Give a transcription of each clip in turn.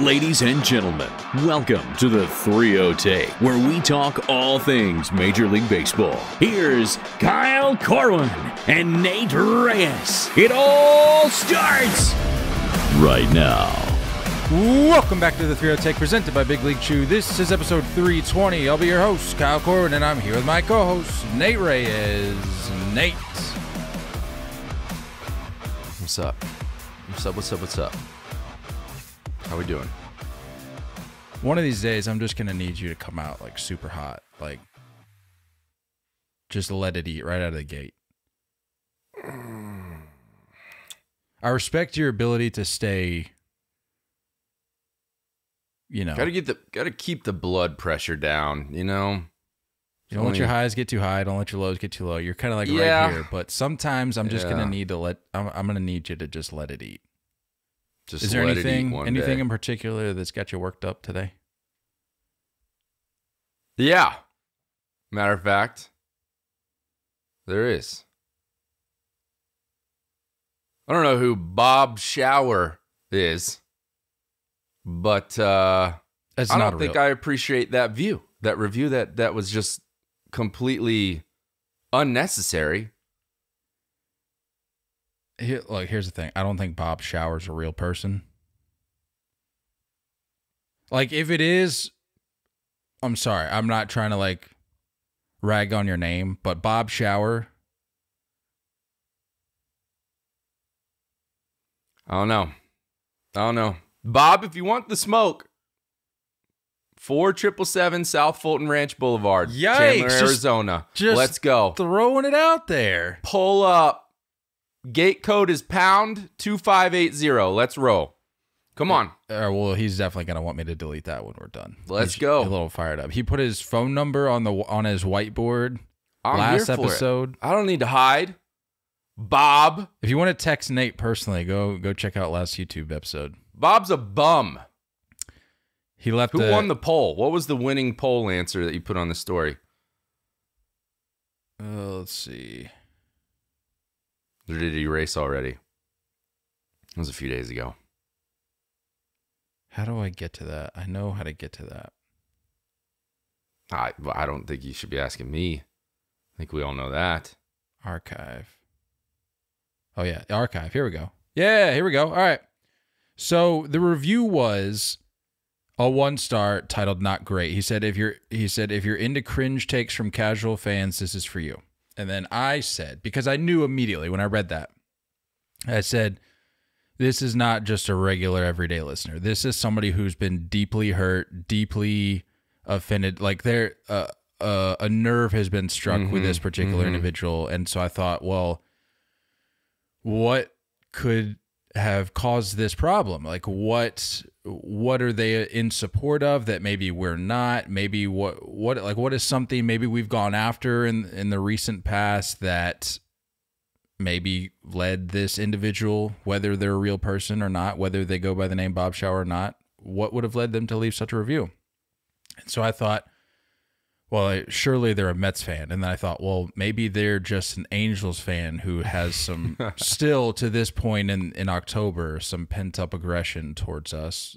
Ladies and gentlemen, welcome to the 3-0 Take, where we talk all things Major League Baseball. Here's Kyle Corwin and Nate Reyes. It all starts right now. Welcome back to the 3-0 Take, presented by Big League Chew. This is episode 320. I'll be your host, Kyle Corwin, and I'm here with my co-host, Nate Reyes. Nate. What's up? What's up? How we doing? One of these days, I'm just going to need you to come out, like, super hot. Like, just let it eat right out of the gate. I respect your ability to stay, you know. Gotta keep the blood pressure down, you know? You don't let your highs get too high. Don't let your lows get too low. You're kind of like right here. But sometimes I'm just going to need to I'm going to need you to just let it eat. Is there anything in particular that's got you worked up today? Yeah. Matter of fact, there is. I don't know who Bob Shower is, but I don't think I appreciate that review. That was just completely unnecessary. Here's the thing. I don't think Bob Shower's a real person. Like, if it is, I'm sorry. I'm not trying to, like, rag on your name, but Bob Shower. I don't know. Bob, if you want the smoke, 4777 South Fulton Ranch Boulevard, Yikes, Chandler, Arizona. Let's go. Throwing it out there. Pull up. Gate code is pound 2580. Let's roll. Come on. Well, he's definitely going to want me to delete that when we're done. Let's He's go. A little fired up. He put his phone number on his whiteboard last episode. I don't need to hide. Bob. If you want to text Nate personally, go check out last YouTube episode. Bob's a bum. He left. Who won the poll? What was the winning poll answer that you put on the story? Let's see. Or did he erase already? It was a few days ago. How do I get to that? I know how to get to that. I don't think you should be asking me. I think we all know that. Archive. Oh, yeah. Archive. Here we go. Yeah, here we go. All right. So the review was a 1-star titled "Not Great." He said if you're into cringe takes from casual fans, this is for you. And then I said, because I knew immediately when I read that, I said, this is not just a regular everyday listener. This is somebody who's been deeply hurt, deeply offended. Like a nerve has been struck with this particular individual. And so I thought, well, what could have caused this problem? Like what are they in support of that maybe we're not? Maybe what is something maybe we've gone after in the recent past that maybe led this individual, whether they're a real person or not, whether they go by the name Bob Shower or not, what would have led them to leave such a review? And so I thought, well, surely they're a Mets fan. And then I thought, well, maybe they're just an Angels fan who has some, still to this point in October, some pent-up aggression towards us.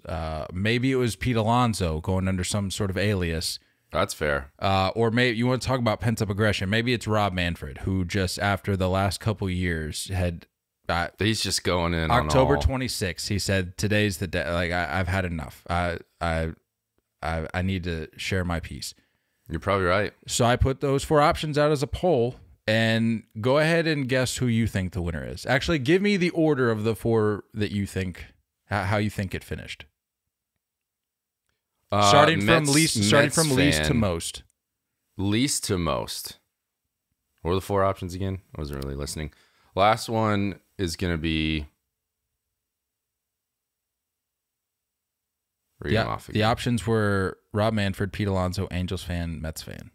Maybe it was Pete Alonso going under some sort of alias. That's fair. Or maybe you want to talk about pent-up aggression. Maybe it's Rob Manfred, who just after the last couple years had... he's just going in October on 26th, he said, today's the day. Like, I've had enough. I need to share my piece. You're probably right. So I put those 4 options out as a poll, and go ahead and guess who you think the winner is. Actually, give me the order of the 4 that you think, how you think it finished. Starting from least to most. Least to most. What are the 4 options again? I wasn't really listening. Last one is going to be... The options were Rob Manfred, Pete Alonso, Angels fan, Mets fan.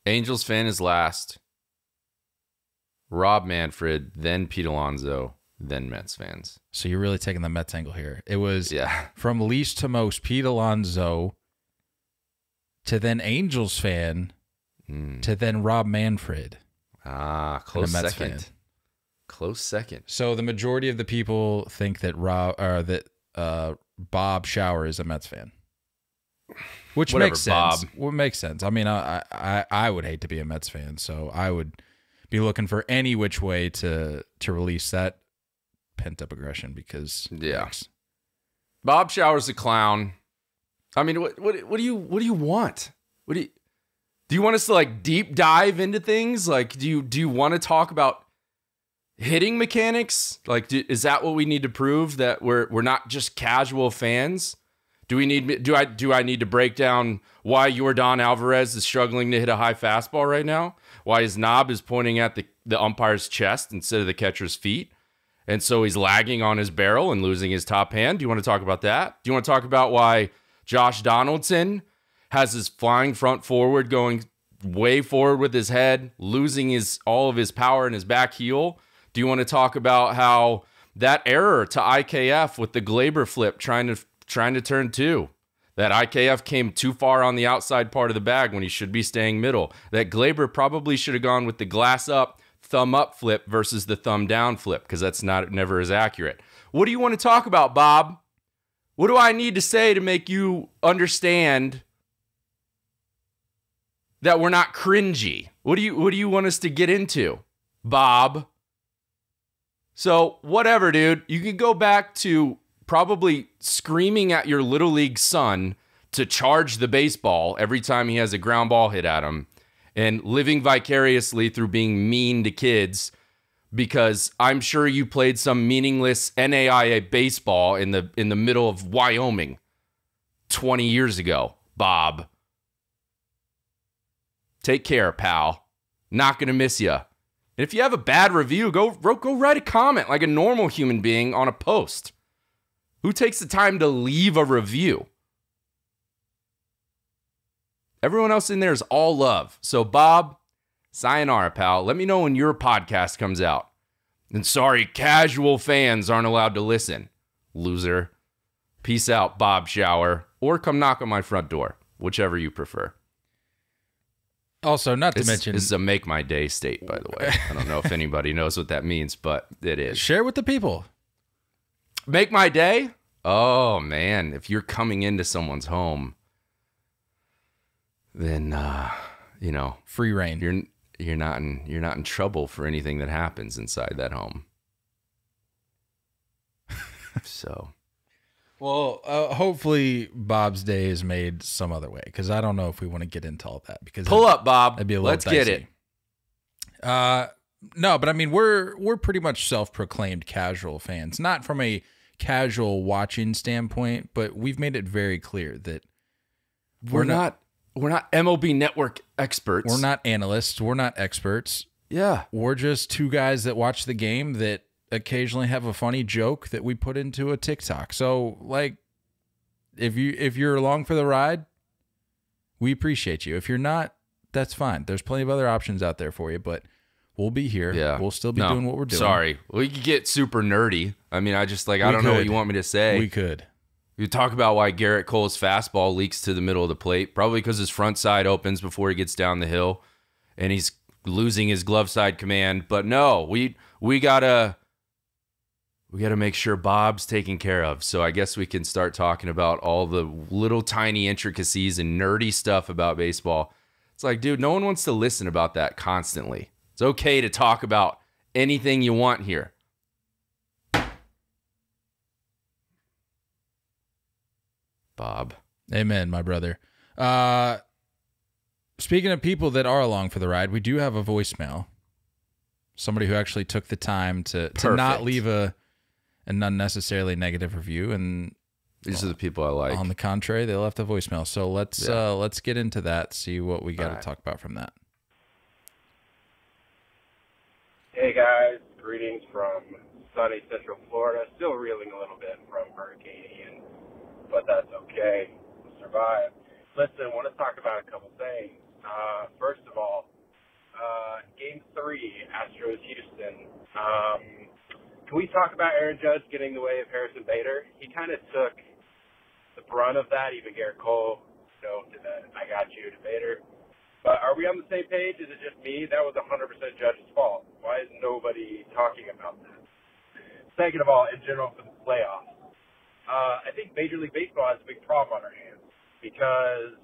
Angels fan is last. Rob Manfred, then Pete Alonso, then Mets fans. So you're really taking the Mets angle here. It was from least to most, Pete Alonso, to then Angels fan, to then Rob Manfred. Close second. Close second. So the majority of the people think that Bob Shower is a Mets fan. Which Whatever, makes sense. Bob. What makes sense. I mean, I would hate to be a Mets fan, so I would be looking for any which way to release that pent up aggression because thanks. Bob Shower's a clown. I mean, what do you want? Do you want us to like deep dive into things? Like, do you want to talk about hitting mechanics? Like, is that what we need to prove, that we're not just casual fans? Do I need to break down why Yordan Alvarez is struggling to hit a high fastball right now? Why his knob is pointing at the umpire's chest instead of the catcher's feet? And so he's lagging on his barrel and losing his top hand. Do you want to talk about that? Do you want to talk about why Josh Donaldson has his flying front forward going way forward with his head, losing all of his power in his back heel? Do you want to talk about how that error to IKF with the Glaber flip trying to turn two, that IKF came too far on the outside part of the bag when he should be staying middle, that Glaber probably should have gone with the glass up, thumb up flip versus the thumb down flip, because that's never as accurate. What do you want to talk about, Bob? What do I need to say to make you understand that we're not cringy? What do you want us to get into, Bob? So whatever, dude. You can go back to probably screaming at your Little League son to charge the baseball every time he has a ground ball hit at him, and living vicariously through being mean to kids, because I'm sure you played some meaningless NAIA baseball in the middle of Wyoming 20 years ago, Bob. Take care, pal. Not gonna miss you. And if you have a bad review, go write a comment like a normal human being on a post. Who takes the time to leave a review? Everyone else in there is all love. So, Bob, sayonara, pal. Let me know when your podcast comes out. And sorry, casual fans aren't allowed to listen. Loser. Peace out, Bob Shower. Or come knock on my front door. Whichever you prefer. Also, not to mention... This is a make my day state, by the way. I don't know if anybody knows what that means, but it is. Share with the people. Make my day? Oh, man. If you're coming into someone's home, then, free reign. You're not in trouble for anything that happens inside that home. So... Well, hopefully Bob's day is made some other way, because I don't know if we want to get into all that. Because pull up, Bob. That'd be a little Let's dicey. get it. No, but I mean, we're pretty much self-proclaimed casual fans, not from a casual watching standpoint, but we've made it very clear that we're not MLB Network experts. We're not analysts. We're not experts. Yeah, we're just two guys that watch the game that occasionally have a funny joke that we put into a TikTok. So, like, if you're along for the ride, we appreciate you. If you're not, that's fine. There's plenty of other options out there for you, but we'll be here. Yeah. We'll still be doing what we're doing. Sorry. We could get super nerdy. I mean, I don't know what you want me to say. We could. You talk about why Garrett Cole's fastball leaks to the middle of the plate, probably because his front side opens before he gets down the hill, and he's losing his glove side command. But no, we gotta make sure Bob's taken care of. So I guess we can start talking about all the little tiny intricacies and nerdy stuff about baseball. It's like, dude, no one wants to listen about that constantly. It's okay to talk about anything you want here. Bob. Amen, my brother. Speaking of people that are along for the ride, we do have a voicemail. Somebody who actually took the time to not leave an unnecessarily negative review, and these are the people I like. On the contrary, they left a voicemail. So let's get into that. See what we got to talk about from that. Hey guys, greetings from sunny Central Florida. Still reeling a little bit from Hurricane Ian, but that's okay. We'll survive. Listen, I want to talk about a couple things. First of all, Game 3, Astros Houston. Can we talk about Aaron Judge getting in the way of Harrison Bader? He kind of took the brunt of that. Even Garrett Cole, did that I got you to Bader. But are we on the same page? Is it just me? That was 100% Judge's fault. Why is nobody talking about that? Second of all, in general for the playoffs, I think Major League Baseball has a big problem on our hands because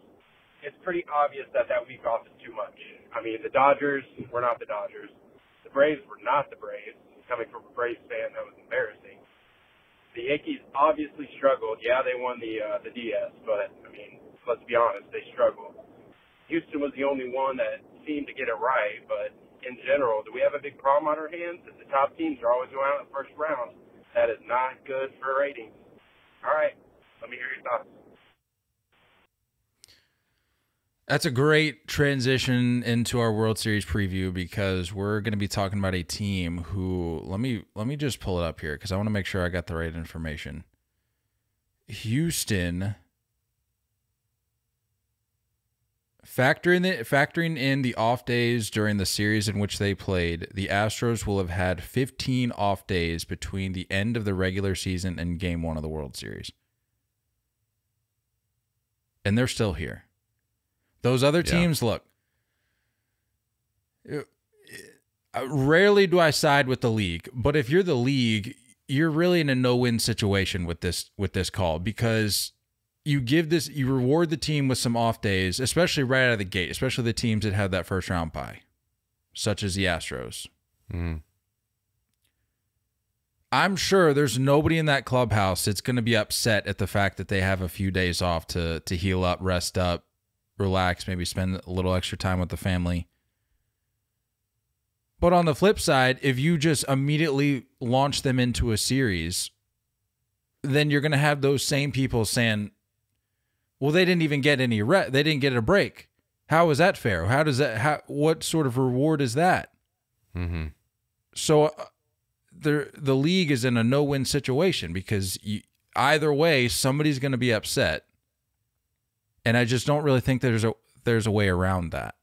it's pretty obvious that week off is too much. I mean, the Dodgers were not the Dodgers. The Braves were not the Braves. Coming from a Braves fan, that was embarrassing. The Yankees obviously struggled. Yeah, they won the DS, but, I mean, let's be honest, they struggled. Houston was the only one that seemed to get it right, but in general, do we have a big problem on our hands? If the top teams are always going out in the first round, that is not good for ratings. All right, let me hear your thoughts. That's a great transition into our World Series preview because we're going to be talking about a team who, let me just pull it up here because I want to make sure I got the right information. Houston, factoring in the off days during the series in which they played, the Astros will have had 15 off days between the end of the regular season and Game 1 of the World Series. And they're still here. Those other teams, look, rarely do I side with the league, but if you're the league, you're really in a no-win situation with this call because you reward the team with some off days, especially right out of the gate, especially the teams that had that first round bye, such as the Astros. Mm-hmm. I'm sure there's nobody in that clubhouse that's going to be upset at the fact that they have a few days off to heal up, rest up, relax, maybe spend a little extra time with the family. But on the flip side, if you just immediately launch them into a series, then you're going to have those same people saying, well, they didn't even get any they didn't get a break. How is that fair? What sort of reward is that? Mm-hmm. So the league is in a no-win situation because either way, somebody's going to be upset. And I just don't really think there's a way around that.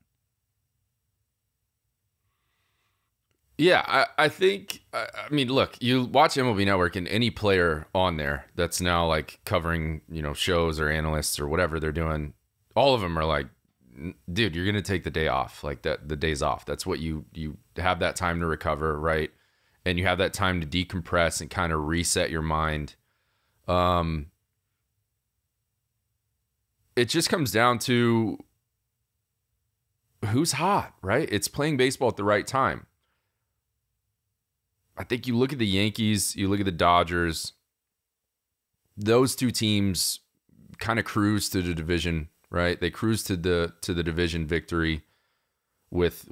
Yeah, I think, I mean, look, you watch MLB Network and any player on there that's now like covering, shows or analysts or whatever they're doing, all of them are like, dude, you're going to take the day off, like that, the day's off. That's what you have that time to recover, right? And you have that time to decompress and kind of reset your mind. It just comes down to who's hot, right? It's playing baseball at the right time. I think you look at the Yankees, you look at the Dodgers, those two teams kind of cruise to the division, right? They cruise to the division victory with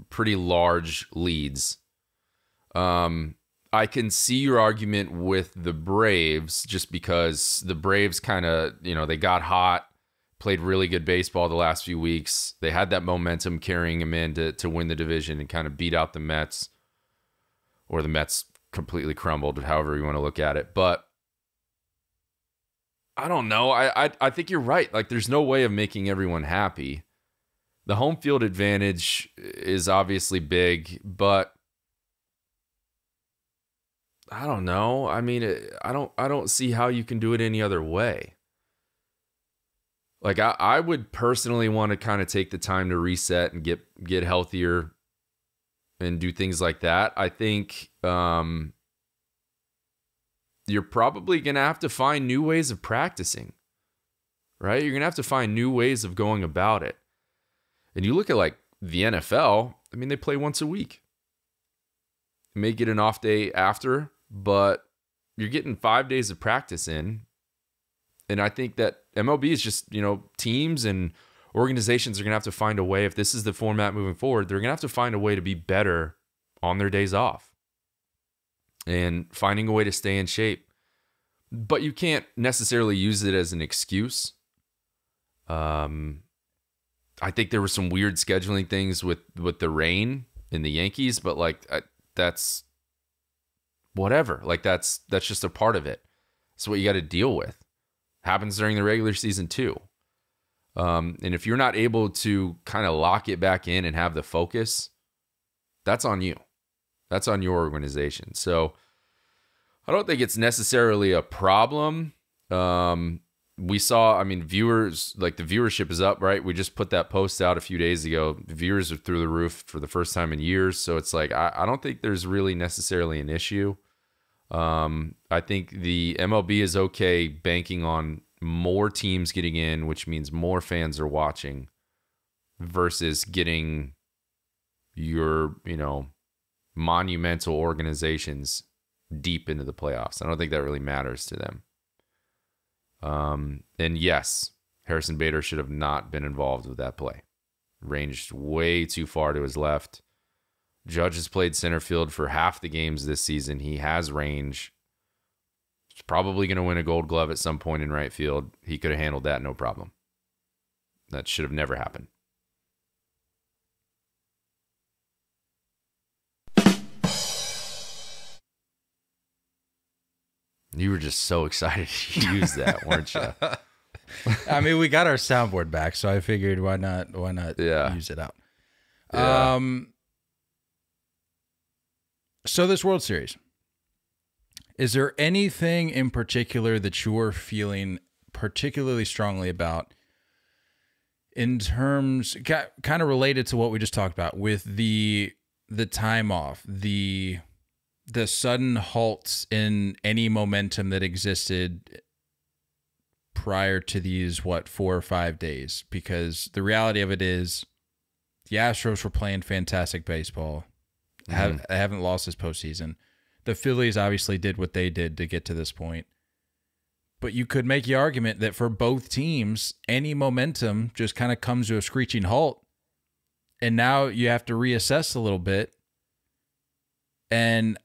pretty large leads. I can see your argument with the Braves just because the Braves kind of, they got hot, played really good baseball the last few weeks. They had that momentum carrying them in to win the division and kind of beat out the Mets. Or the Mets completely crumbled, however you want to look at it. But I don't know. I think you're right. Like, there's no way of making everyone happy. The home field advantage is obviously big, but I don't know. I mean, I don't see how you can do it any other way. Like, I would personally want to kind of take the time to reset and get healthier and do things like that. I think you're probably going to have to find new ways of practicing, right? You're going to have to find new ways of going about it. And you look at like the NFL, I mean, they play once a week. You may get an off day after, but you're getting 5 days of practice in. And I think that MLB is just, teams and organizations are going to have to find a way, if this is the format moving forward, they're going to have to find a way to be better on their days off and finding a way to stay in shape. But you can't necessarily use it as an excuse. I think there were some weird scheduling things with the rain in the Yankees, but like that's whatever. Like that's just a part of it. It's what you got to deal with. Happens during the regular season too. And if you're not able to kind of lock it back in and have the focus, that's on you. That's on your organization. So I don't think it's necessarily a problem. We saw, viewers, like the viewership is up, right? We just put that post out a few days ago. The viewers are through the roof for the first time in years. So it's like, I don't think there's really necessarily an issue. I think the MLB is okay banking on more teams getting in, which means more fans are watching, versus getting your, monumental organizations deep into the playoffs. I don't think that really matters to them. And yes, Harrison Bader should have not been involved with that play. Ranged way too far to his left. Judge has played center field for half the games this season. He has range. He's probably going to win a Gold Glove at some point in right field. He could have handled that no problem. That should have never happened. You were just so excited to use that, weren't you? I mean, we got our soundboard back, so I figured why not use it out. Yeah. So this World Series, is there anything in particular that you're feeling particularly strongly about in terms, kind of related to what we just talked about with the time off, the sudden halts in any momentum that existed prior to these, 4 or 5 days? Because the reality of it is the Astros were playing fantastic baseball. Haven't lost this postseason. The Phillies obviously did what they did to get to this point. But you could make the argument that for both teams, any momentum just kind of comes to a screeching halt. And now you have to reassess a little bit. And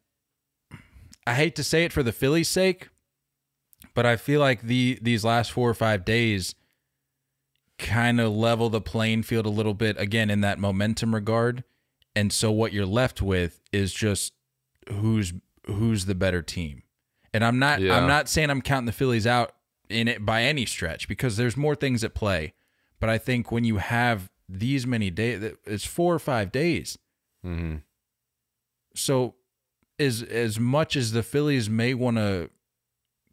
I hate to say it for the Phillies' sake, but I feel like these last 4 or 5 days kind of level the playing field a little bit, again, in that momentum regard. And so what you're left with is just who's the better team. And I'm not saying I'm counting the Phillies out in it by any stretch, because there's more things at play. But I think when you have these many days, it's 4 or 5 days. Mm-hmm. So as much as the Phillies may want to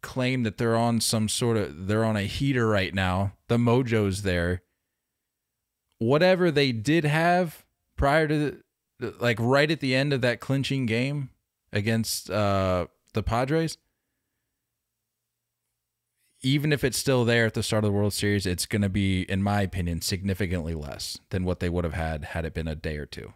claim that they're on they're on a heater right now, the mojo's there. Whatever they did have prior to right at the end of that clinching game against the Padres, even if it's still there at the start of the World Series, it's going to be, in my opinion, significantly less than what they would have had it been a day or two.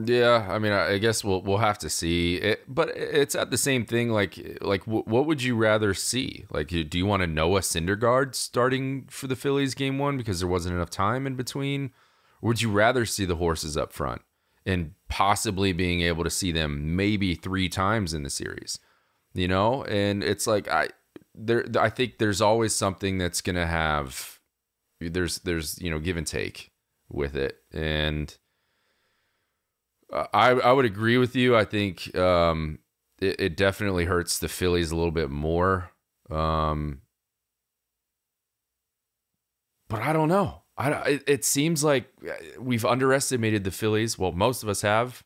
Yeah, I mean, I guess we'll have to see it, but it's at the same thing. Like, what would you rather see? Like, do you want a Noah Syndergaard starting for the Phillies game 1 because there wasn't enough time in between? Or would you rather see the horses up front and possibly being able to see them maybe 3 times in the series? And it's like I think there's always something that's gonna have there's give and take with it, and I would agree with you. I think it definitely hurts the Phillies a little bit more. But I don't know. It seems like we've underestimated the Phillies. Well, most of us have,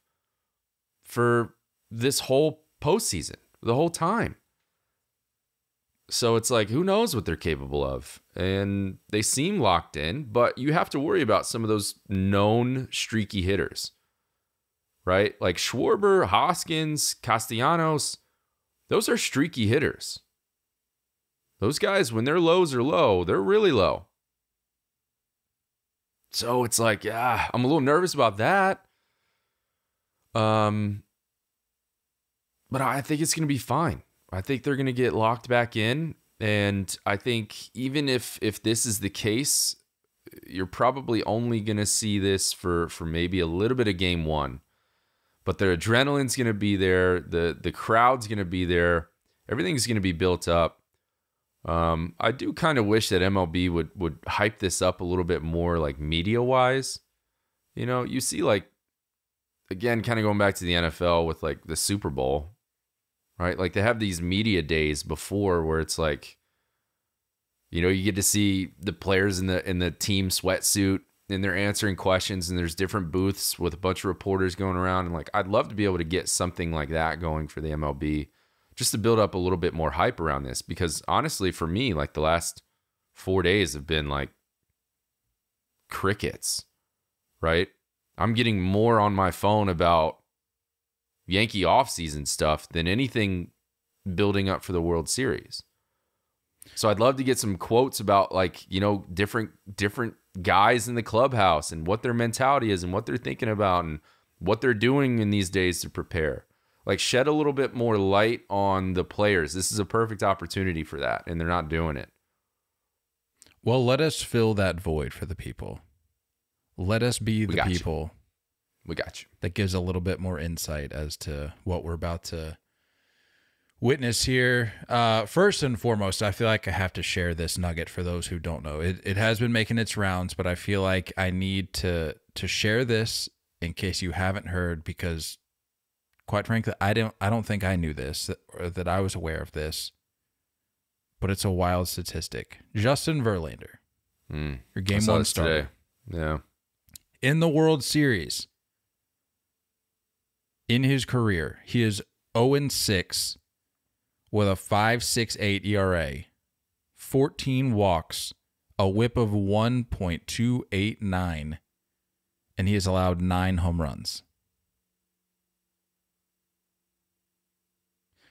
for this whole postseason, the whole time. So it's like, who knows what they're capable of? And they seem locked in, but you have to worry about some of those known streaky hitters. Right? Like Schwarber, Hoskins, Castellanos, those are streaky hitters. Those guys, when their lows are low, they're really low. So it's like, I'm a little nervous about that. But I think it's going to be fine. I think they're going to get locked back in. And I think even if this is the case, you're probably only going to see this for maybe a little bit of game 1. But their adrenaline's going to be there. The crowd's going to be there. Everything's going to be built up. I do kind of wish that MLB would hype this up a little bit more, like media-wise. You see, like, again, kind of going back to the NFL with, like, the Super Bowl, right? Like, they have these media days before where it's like, you get to see the players in the team sweatsuit, and they're answering questions, and there's different booths with a bunch of reporters going around. And like, I'd love to be able to get something like that going for the MLB, just to build up a little bit more hype around this. Because honestly, for me, like, the last 4 days have been like crickets, right? I'm getting more on my phone about, Yankee offseason stuff than anything building up for the World Series. So I'd love to get some quotes about, like, you know, different guys in the clubhouse and what their mentality is and what they're thinking about and what they're doing in these days to prepare. Like, shed a little bit more light on the players. This is a perfect opportunity for that, and they're not doing it. Well, let us fill that void for the people. Let us be the people. We got you. That gives a little bit more insight as to what we're about to witness here. First and foremost, I feel like I have to share this nugget for those who don't know. It has been making its rounds, but I feel like I need to share this in case you haven't heard, because quite frankly, I don't think I knew this, or that I was aware of this, but it's a wild statistic. Justin Verlander, your game one starter. Yeah. In the World Series, in his career, he is 0-6 with a 5.68 ERA, 14 walks, a whip of 1.289, and he has allowed 9 home runs.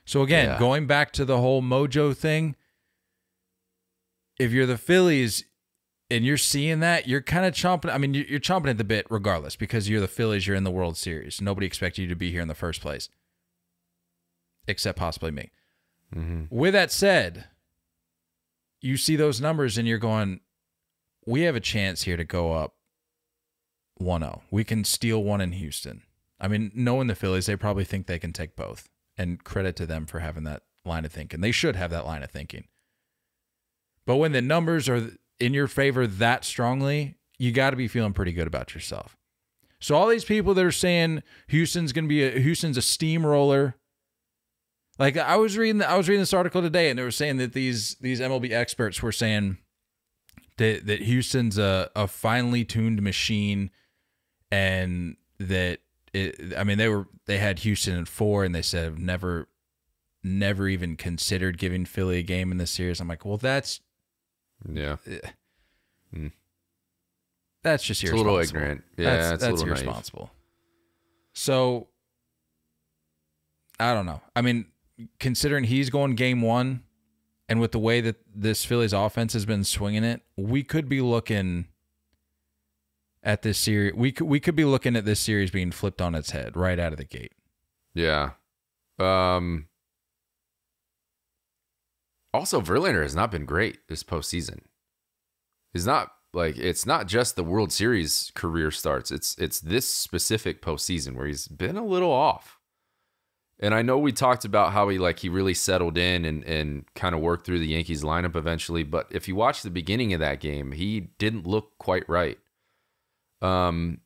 So again, going back to the whole mojo thing, if you're the Phillies and you're seeing that, you're kind of chomping. I mean, you're chomping at the bit regardless, because you're the Phillies, you're in the World Series. Nobody expected you to be here in the first place, except possibly me. Mm-hmm. With that said, you see those numbers and you're going, we have a chance here to go up 1-0. We can steal one in Houston. I mean, knowing the Phillies, they probably think they can take both. And credit to them for having that line of thinking. They should have that line of thinking. But when the numbers are in your favor that strongly, you got to be feeling pretty good about yourself. So all these people that are saying Houston's a steamroller. Like, I was reading this article today, and they were saying that these MLB experts were saying that Houston's a finely tuned machine, and that they had Houston at 4, and they said never even considered giving Philly a game in this series. I'm like, well, that's that's just irresponsible. It's a little ignorant. Yeah, that's irresponsible. Naive. So I don't know. I mean, considering he's going game 1, and with the way that this Phillies offense has been swinging it, we could be looking at this series. We could be looking at this series being flipped on its head right out of the gate. Yeah. Also, Verlander has not been great this postseason. It's not just the World Series career starts. It's this specific postseason where he's been a little off. And I know we talked about how he really settled in and kind of worked through the Yankees lineup eventually. But if you watch the beginning of that game, he didn't look quite right. And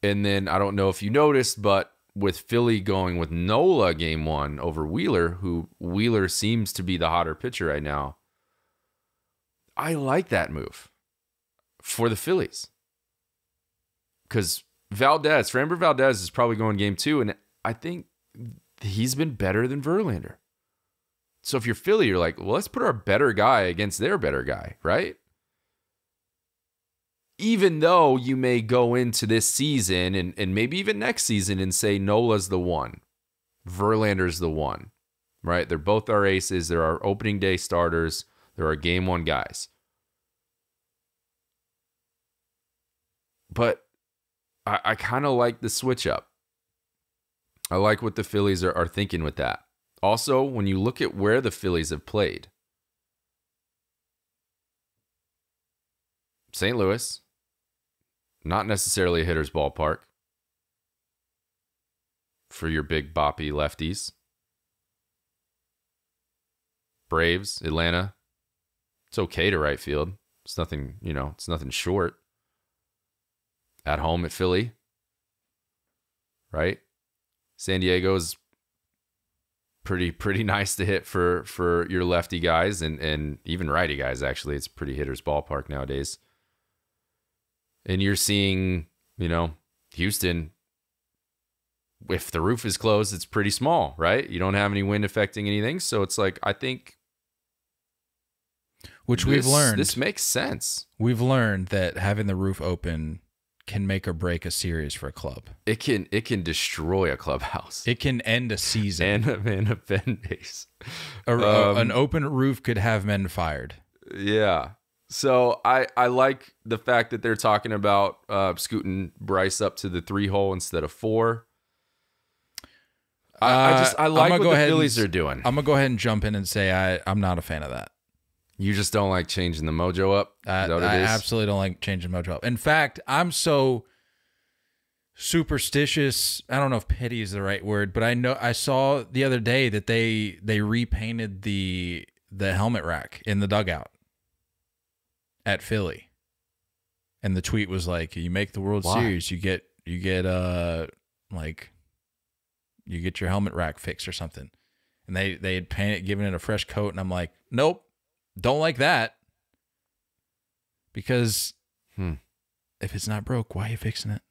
then I don't know if you noticed, but with Philly going with Nola game 1 over Wheeler, who Wheeler seems to be the hotter pitcher right now, I like that move for the Phillies. Because Framber Valdez is probably going game 2, and I think he's been better than Verlander. So if you're Philly, you're like, well, let's put our better guy against their better guy, right? Even though you may go into this season and maybe even next season and say Nola's the one, Verlander's the one, right? They're both our aces. They're our opening day starters. They're our game 1 guys. But I kind of like the switch up. I like what the Phillies are thinking with that. Also, when you look at where the Phillies have played, St. Louis, not necessarily a hitter's ballpark for your big boppy lefties. Braves, Atlanta, it's okay to right field. It's nothing, it's nothing short. At home at Philly, right? San Diego's pretty nice to hit for your lefty guys and even righty guys, actually. It's a pretty hitter's ballpark nowadays. And you're seeing, Houston, if the roof is closed, it's pretty small, right? You don't have any wind affecting anything. So it's like, I think, we've learned. This makes sense. We've learned that having the roof open can make or break a series for a club. It can destroy a clubhouse. It can end a season and a fan base. An open roof could have men fired. Yeah. So I like the fact that they're talking about scooting Bryce up to the 3-hole instead of 4. I like what the Phillies are doing. I'm gonna go ahead and jump in and say I'm not a fan of that. You just don't like changing the mojo up? I absolutely don't like changing mojo up. In fact, I'm so superstitious. I don't know if pity is the right word, but I saw the other day that they repainted the helmet rack in the dugout at Philly. And the tweet was like, you make the World Series, you get your helmet rack fixed or something. And they had painted, given it a fresh coat, and I'm like, nope. Don't like that, because if it's not broke, why are you fixing it?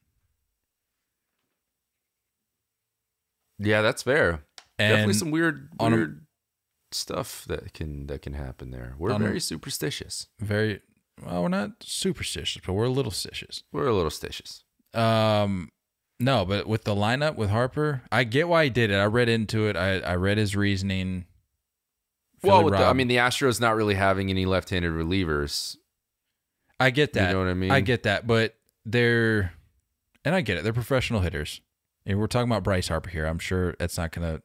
Yeah, that's fair. And definitely some weird stuff that can happen there. We're very superstitious. We're not superstitious, but we're a little stitious. No, but with the lineup with Harper, I get why he did it. I read into it. I read his reasoning. The Astros not really having any left-handed relievers. I get that. You know what I mean? I get that, but and I get it. They're professional hitters. And we're talking about Bryce Harper here. I'm sure it's not going to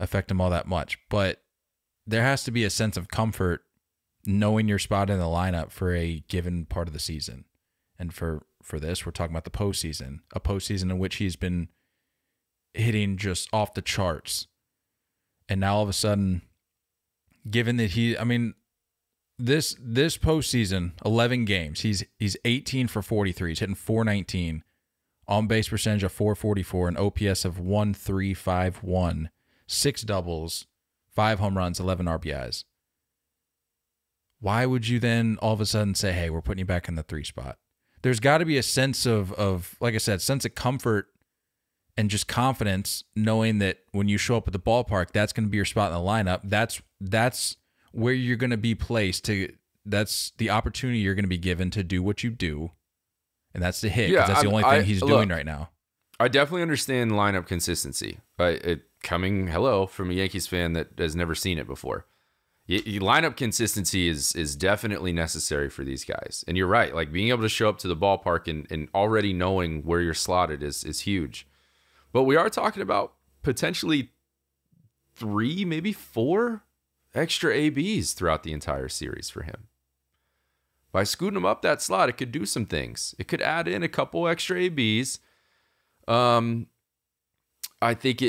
affect him all that much, but there has to be a sense of comfort knowing your spot in the lineup for a given part of the season. And for this, we're talking about the postseason, a postseason in which he's been hitting just off the charts. And now all of a sudden, given that this postseason, 11 games, he's 18 for 43. He's hitting 419, on base percentage of 444, an OPS of 1.351, 6 doubles, 5 home runs, 11 RBIs. Why would you then all of a sudden say, hey, we're putting you back in the 3 spot? There's got to be a sense of, like I said, sense of comfort and just confidence, knowing that when you show up at the ballpark, that's going to be your spot in the lineup. That's where you're going to be placed. That's the opportunity you're going to be given to do what you do, and that's to hit. Yeah, that's the only thing he's doing right now. I definitely understand lineup consistency. Coming from a Yankees fan that has never seen it before. Lineup consistency is definitely necessary for these guys. And you're right. Like, being able to show up to the ballpark and already knowing where you're slotted is huge. But we are talking about potentially 3, maybe 4 extra ABs throughout the entire series for him. By scooting him up that slot, it could do some things. It could add in a couple extra ABs. I think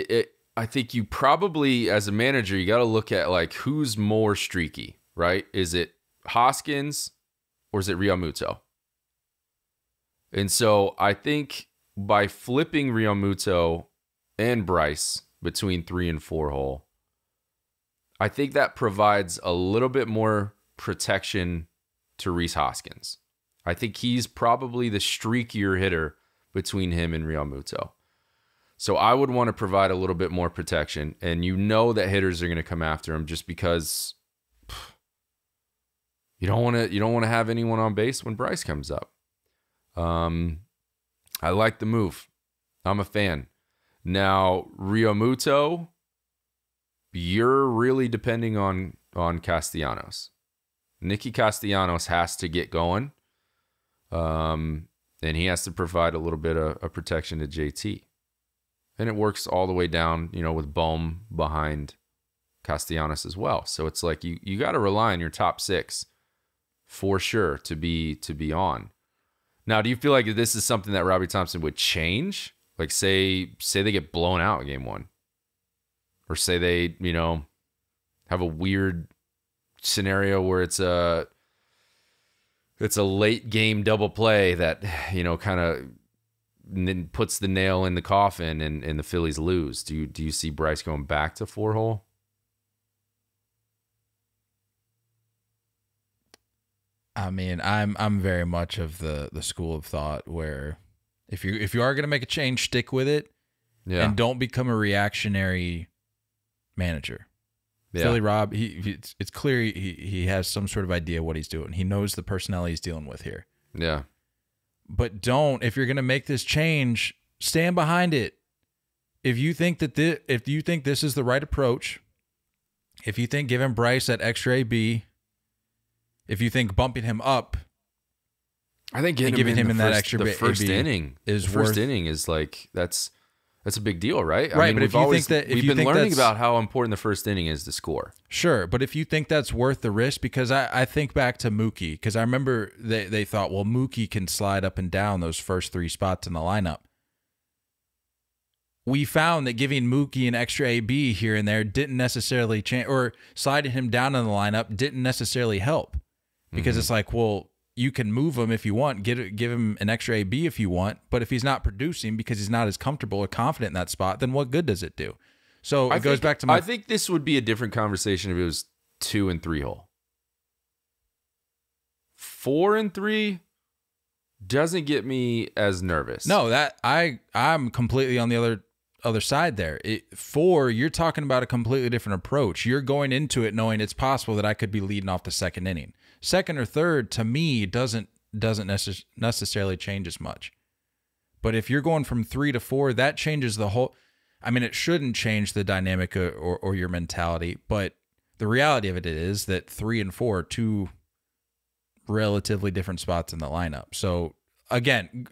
I think you probably, as a manager, you got to look at like who's more streaky, right? Is it Hoskins or is it Realmuto? And so I think by flipping Realmuto and Bryce between 3 and 4 hole, I think that provides a little bit more protection to Rhys Hoskins. I think he's probably the streakier hitter between him and Realmuto. So I would want to provide a little bit more protection, and you know that hitters are going to come after him just because you don't want to have anyone on base when Bryce comes up. I like the move. I'm a fan. Now, Realmuto, you're really depending on Castellanos. Nicky Castellanos has to get going, and he has to provide a little bit of protection to JT. And it works all the way down, with Bohm behind Castellanos as well. So it's like you got to rely on your top 6 for sure to be on. Now, do you feel like this is something that Robbie Thompson would change? Like say they get blown out in game 1, or say they have a weird scenario where it's a late game double play that kind of puts the nail in the coffin and the Phillies lose. Do you see Bryce going back to 4 hole? I mean, I'm very much of the school of thought where if you are going to make a change, stick with it, and don't become a reactionary manager. Yeah. Philly Rob, it's clear he has some sort of idea what he's doing. He knows the personnel he's dealing with here. Yeah. But don't, if you're going to make this change, stand behind it. If you think that this is the right approach, if you think giving Bryce that extra AB, if you think bumping him up, I think giving him in that extra the first inning is like that's a big deal, right? Right, I mean, but if you think that we've been learning about how important the first inning is to score. Sure, but if you think that's worth the risk, because I think back to Mookie, because I remember they thought, well, Mookie can slide up and down those first 3 spots in the lineup. We found that giving Mookie an extra AB here and there didn't necessarily change, or sliding him down in the lineup didn't necessarily help, because it's like, well, you can move him if you want, give him an extra AB if you want, but if he's not producing because he's not as comfortable or confident in that spot, then what good does it do? So it goes back to I think this would be a different conversation if it was 2 and 3 hole. 4 and 3 doesn't get me as nervous. No, that I'm completely on the other side there. 4, you're talking about a completely different approach. You're going into it knowing it's possible that I could be leading off the second inning. Second or third, to me, doesn't necessarily change as much. But if you're going from 3 to 4, that changes the whole. I mean, it shouldn't change the dynamic or your mentality, but the reality of it is that 3 and 4 are 2 relatively different spots in the lineup. So again,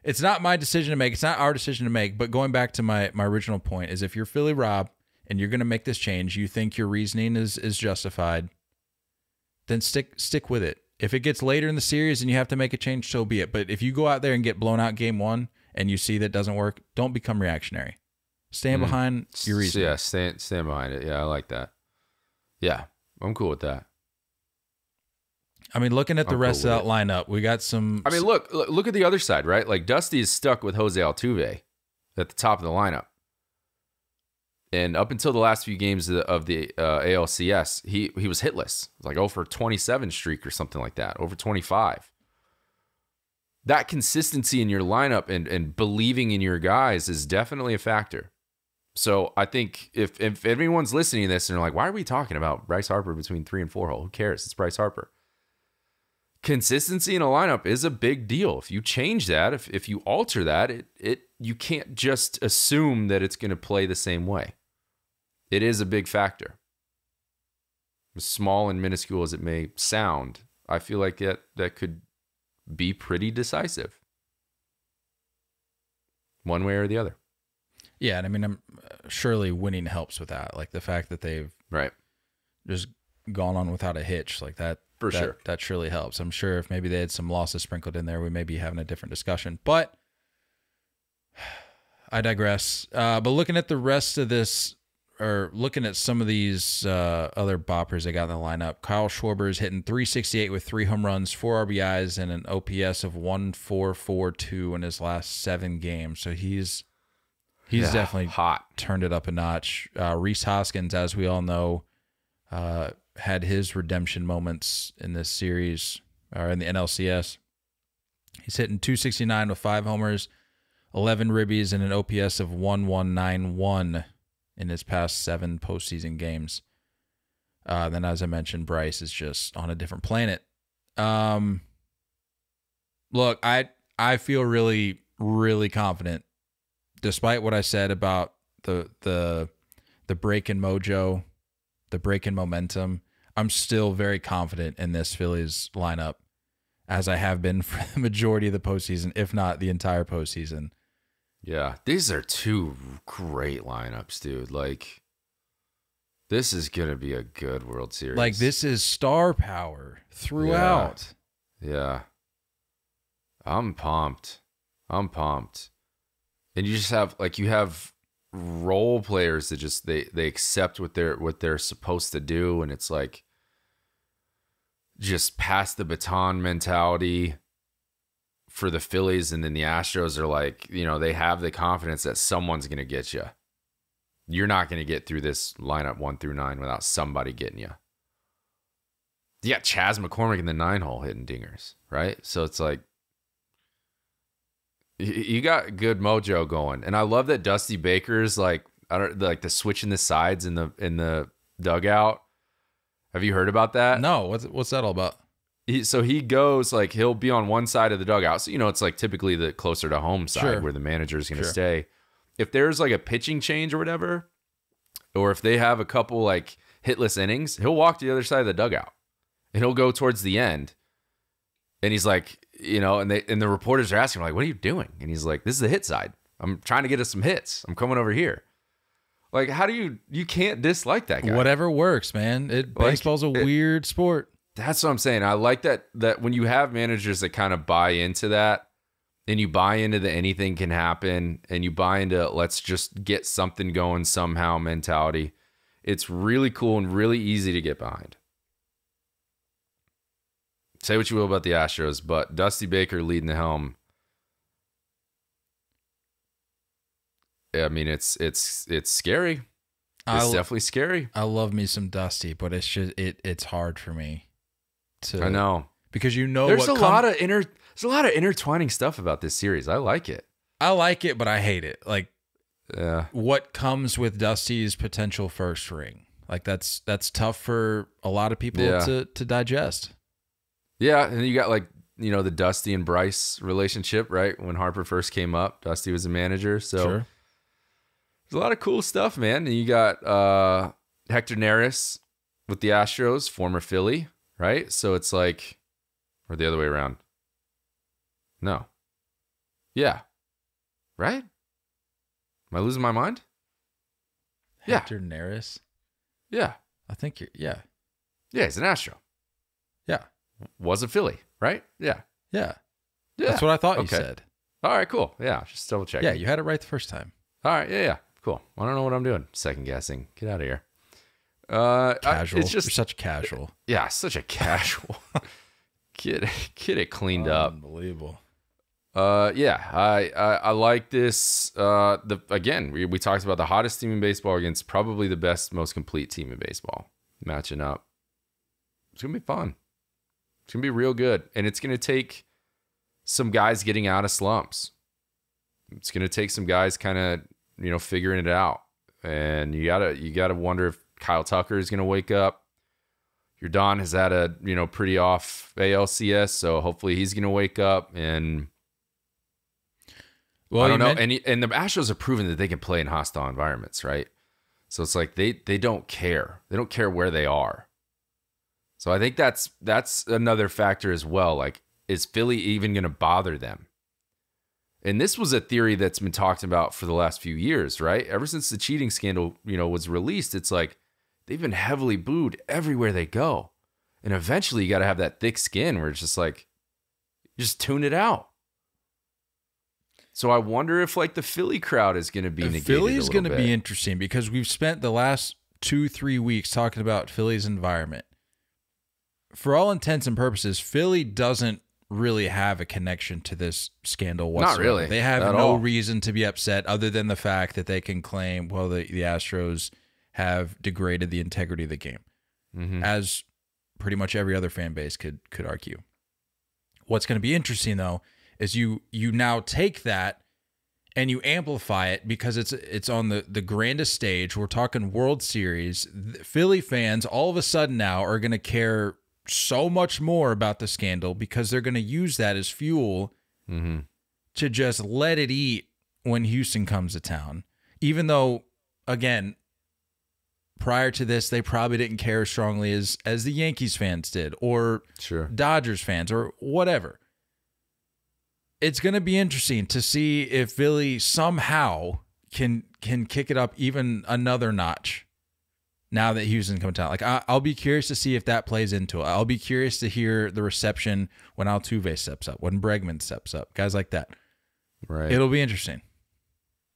it's not my decision to make. It's not our decision to make. But going back to my original point is, if you're Philly Rob and you're going to make this change, you think your reasoning is justified, then stick with it. If it gets later in the series and you have to make a change, so be it. But if you go out there and get blown out game 1 and you see that doesn't work, don't become reactionary. Stand behind your reason. Yeah, stand behind it. Yeah, I like that. Yeah, I'm cool with that. I mean, looking at the rest of that lineup, we got some. I mean, look at the other side, right? Like Dusty is stuck with Jose Altuve at the top of the lineup. And up until the last few games of the ALCS, he was hitless. It was like over 27 streak or something like that, over 25. That consistency in your lineup and believing in your guys is definitely a factor. So I think if everyone's listening to this and they're like, why are we talking about Bryce Harper between 3 and 4 hole? Who cares? It's Bryce Harper. Consistency in a lineup is a big deal. If you change that, if you alter that, you can't just assume that it's going to play the same way. It is a big factor. As small and minuscule as it may sound, I feel like that could be pretty decisive. One way or the other. Yeah, and I mean, surely winning helps with that. Like the fact that they've just gone on without a hitch, like that. For sure. That surely helps. I'm sure if maybe they had some losses sprinkled in there, we may be having a different discussion. But I digress. But looking at the rest of this, or looking at some of these other boppers they got in the lineup, Kyle Schwarber's hitting .368 with 3 home runs, 4 RBIs, and an OPS of 1.442 in his last 7 games. So he's definitely hot. Turned it up a notch. Rhys Hoskins, as we all know, had his redemption moments in this series, or in the NLCS. He's hitting .269 with 5 homers, 11 ribbies, and an OPS of 1.191 in his past 7 postseason games. Then, as I mentioned, Bryce is just on a different planet. Look, I feel really, really confident, despite what I said about the break in mojo, the break in momentum. I'm still very confident in this Phillies lineup, as I have been for the majority of the postseason, if not the entire postseason. Yeah, these are 2 great lineups, dude. Like, this is going to be a good World Series. Like, this is star power throughout. Yeah. I'm pumped. And you just have, like, you have role players that just, they accept what they're supposed to do, and it's like, just pass the baton mentality for the Phillies, and then the Astros are like, they have the confidence that someone's going to get you. You're not going to get through this lineup 1 through 9 without somebody getting you. You got Chas McCormick in the 9 hole hitting dingers, right? So it's like, you got good mojo going. And I love that Dusty Baker's like the switching the sides in the dugout. Have you heard about that? No, what's that all about? he goes, like, he'll be on one side of the dugout. So, it's like typically the closer to home side where the manager is going to stay. If there's like a pitching change or whatever, or if they have a couple like hitless innings, he'll walk to the other side of the dugout and he'll go towards the end. And he's like, and the reporters are asking him, like, what are you doing? And he's like, this is the hit side. I'm trying to get us some hits. I'm coming over here. Like, how do you can't dislike that guy. Whatever works, man. Baseball's a weird sport. That's what I'm saying. I like that when you have managers that kind of buy into that, and you buy into the anything can happen, and you buy into let's just get something going somehow mentality, it's really cool and really easy to get behind. Say what you will about the Astros, but Dusty Baker leading the helm, I mean, it's scary. It's definitely scary. I love me some Dusty, but it's hard for me to. I know, because there's a lot of intertwining stuff about this series. I like it. I like it, but I hate it. Like, what comes with Dusty's potential first ring? Like, that's tough for a lot of people to digest. Yeah, and you got like the Dusty and Bryce relationship, right? When Harper first came up, Dusty was a manager, so. Sure. There's a lot of cool stuff, man. And you got Hector Neris with the Astros, former Philly, right? So it's like, or the other way around. No. Yeah. Right? Am I losing my mind? Hector Neris? Yeah. I think yeah. Yeah, he's an Astro. Yeah. Was a Philly, right? Yeah. Yeah. That's what I thought you said. All right, cool. Yeah, just double checking. Yeah, you had it right the first time. All right, yeah. Cool. I don't know what I'm doing. Second guessing. Get out of here. Casual. It's just, you're such a casual. Yeah, such a casual. Get it cleaned up. Unbelievable. Yeah, I like this. Again, we talked about the hottest team in baseball against probably the best, most complete team in baseball matching up. It's gonna be fun. It's gonna be real good, and it's gonna take some guys getting out of slumps. It's gonna take some guys kind of figuring it out, and you gotta wonder if Kyle Tucker is gonna wake up. Your Don has had a pretty off ALCS, so hopefully he's gonna wake up. And well, I don't know. And the Astros have proven that they can play in hostile environments, right? So it's like they don't care. They don't care where they are. So I think that's another factor as well. Like, is Philly even gonna bother them? And this was a theory that's been talked about for the last few years, right? Ever since the cheating scandal, was released, it's like they've been heavily booed everywhere they go. And eventually you got to have that thick skin where it's just like, just tune it out. So I wonder if like the Philly crowd is going to be negated. Philly is going to be interesting because we've spent the last 2-3 weeks talking about Philly's environment. For all intents and purposes, Philly doesn't really have a connection to this scandal whatsoever. Not really. They have no reason to be upset other than the fact that they can claim, well, the Astros have degraded the integrity of the game, as pretty much every other fan base could argue. What's going to be interesting, though, is you now take that and you amplify it because it's on the grandest stage. We're talking World Series. Philly fans all of a sudden now are going to care so much more about the scandal because they're going to use that as fuel to just let it eat when Houston comes to town. Even though, again, prior to this, they probably didn't care as strongly as the Yankees fans did or Dodgers fans or whatever. It's going to be interesting to see if Philly somehow can kick it up even another notch now that Houston comes down. Like, I'll be curious to see if that plays into it. I'll be curious to hear the reception when Altuve steps up, when Bregman steps up, guys like that. Right. It'll be interesting.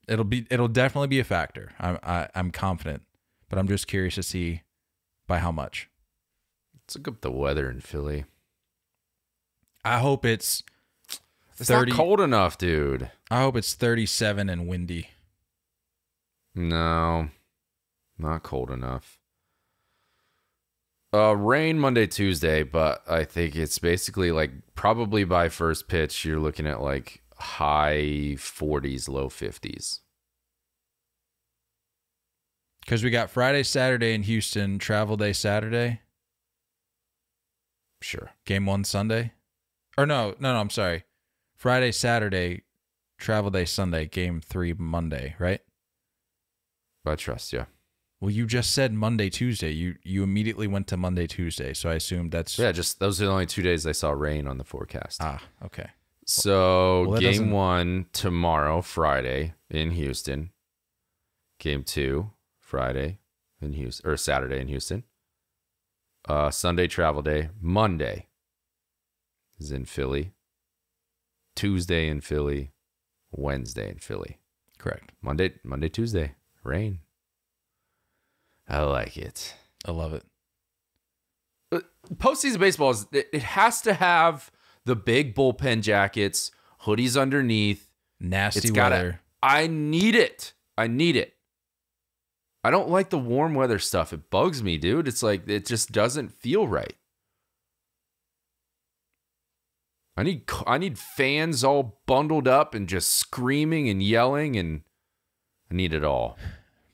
It'll definitely be a factor. I'm confident, but I'm just curious to see by how much. Let's look up the weather in Philly. I hope it's 30. Not cold enough, dude. I hope it's 37 and windy. No. Not cold enough. Rain Monday, Tuesday, but I think it's basically like probably by first pitch, you're looking at like high 40s, low 50s. Because we got Friday, Saturday in Houston, travel day Saturday. Sure. Game 1 Sunday? Or no, I'm sorry. Friday, Saturday, travel day Sunday, game 3 Monday, right? I trust, yeah. Well, you just said Monday, Tuesday. You immediately went to Monday, Tuesday, so I assumed that's... Yeah, just those are the only 2 days I saw rain on the forecast. Ah, okay. So game 1 tomorrow, Friday in Houston. Game 2 Friday in Houston, or Saturday in Houston. Sunday travel day. Monday is in Philly. Tuesday in Philly. Wednesday in Philly. Correct. Monday, Tuesday, rain. I like it. I love it. Postseason baseball it has to have the big bullpen jackets, hoodies underneath, nasty weather. I need it. I don't like the warm weather stuff. It bugs me, dude. It's like it just doesn't feel right. I need fans all bundled up and just screaming and yelling, and I need it all.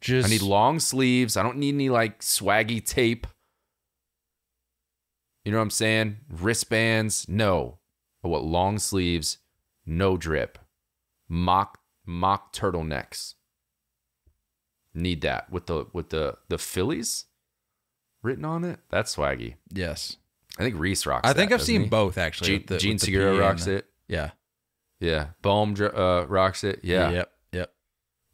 I need long sleeves. I don't need any like swaggy tape. You know what I'm saying? Wristbands, no. I want long sleeves, no drip. Mock turtlenecks. Need that with the Phillies written on it. That's swaggy. Yes. I think Reese rocks. I think I've seen both actually. Gene Segura rocks it. Yeah. Yeah. Bohm rocks it. Yeah. Yep.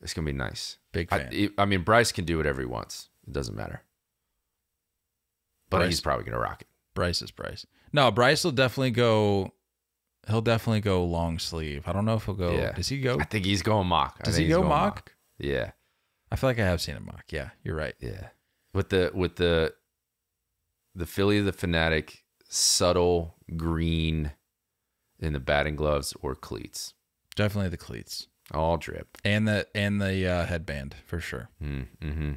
It's gonna be nice. Big fan. I mean, Bryce can do whatever he wants. It doesn't matter. But Bryce, he's probably gonna rock it. Bryce is Bryce. No, Bryce will definitely go. He'll definitely go long sleeve. I don't know if he'll go. Yeah. Does he go? I think he's going mock. Does he go mock? Yeah. I feel like I have seen him mock. Yeah, you're right. Yeah. With the Philly the Fanatic subtle green in the batting gloves or cleats. Definitely the cleats. All drip. And the headband for sure. Mm-hmm.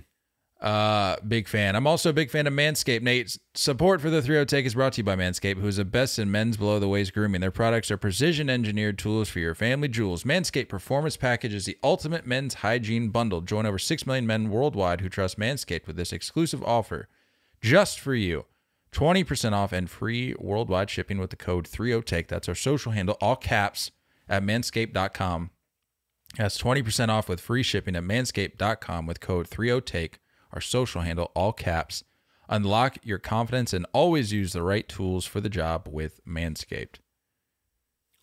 Big fan. I'm also a big fan of Manscaped. Nate, support for the 3-0 Take is brought to you by Manscaped, who is the best in men's below-the-waist grooming. Their products are precision-engineered tools for your family jewels. Manscaped Performance Package is the ultimate men's hygiene bundle. Join over 6 million men worldwide who trust Manscaped with this exclusive offer just for you. 20% off and free worldwide shipping with the code 30take. That's our social handle, all caps, at manscaped.com. That's 20% off with free shipping at manscaped.com with code 30take. Our social handle, all caps. Unlock your confidence and always use the right tools for the job with Manscaped.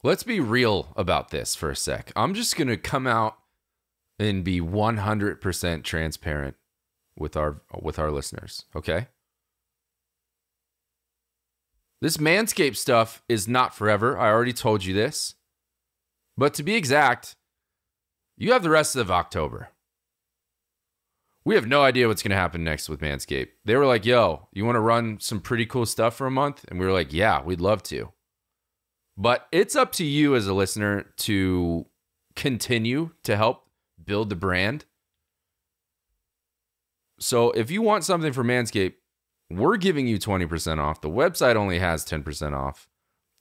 Let's be real about this for a sec. I'm just going to come out and be 100% transparent with our listeners, okay? This Manscaped stuff is not forever. I already told you this. But to be exact, you have the rest of October. We have no idea what's going to happen next with Manscaped. They were like, yo, you want to run some pretty cool stuff for a month? And we were like, yeah, we'd love to. But it's up to you as a listener to continue to help build the brand. So if you want something for Manscaped, we're giving you 20% off. The website only has 10% off.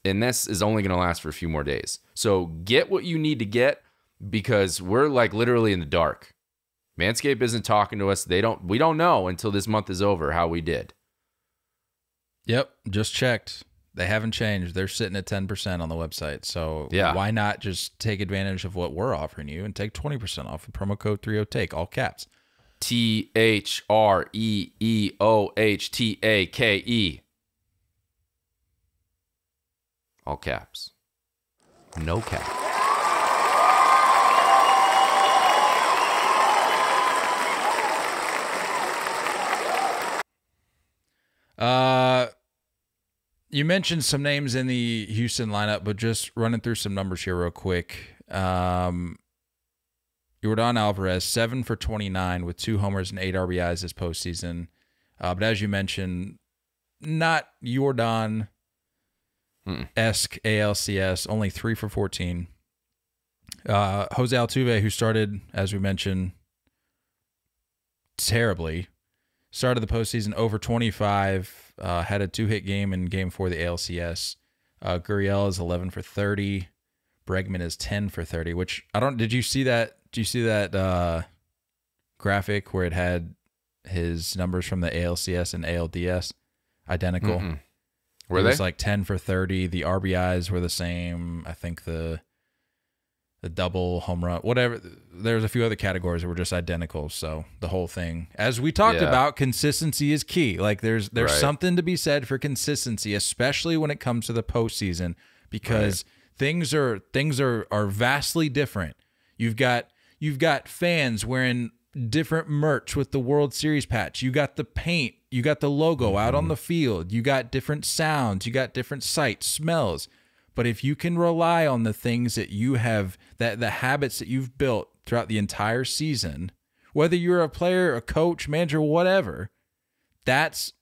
And this is only going to last for a few more days. So get what you need to get because we're like literally in the dark. Manscaped isn't talking to us. We don't know until this month is over how we did. Yep, just checked. They haven't changed. They're sitting at 10% on the website. So why not just take advantage of what we're offering you and take 20% off with promo code 30take, all caps. THREEOHTAKE. All caps. No cap. You mentioned some names in the Houston lineup, but just running through some numbers here real quick. Yordan Alvarez, 7 for 29 with 2 homers and 8 RBIs this postseason. But as you mentioned, not Yordan-esque ALCS, only 3 for 14. Jose Altuve, who started, as we mentioned, terribly, started the postseason over 25, had a 2-hit game in Game 4 of the ALCS. Gurriel is 11 for 30. Bregman is 10 for 30, which did you see that? Do you see that graphic where it had his numbers from the ALCS and ALDS identical? Mm-mm. Were it they? was like 10 for 30. The RBIs were the same. I think the double, home run, whatever. There's a few other categories that were just identical. So the whole thing, as we talked about, consistency is key. Like there's something to be said for consistency, especially when it comes to the postseason, because things are vastly different. You've got fans wearing different merch with the World Series patch. You got the paint, you got the logo out on the field, you got different sounds, you got different sights, smells. But if you can rely on the things that you have, that the habits that you've built throughout the entire season, whether you're a player, a coach, manager, whatever, that's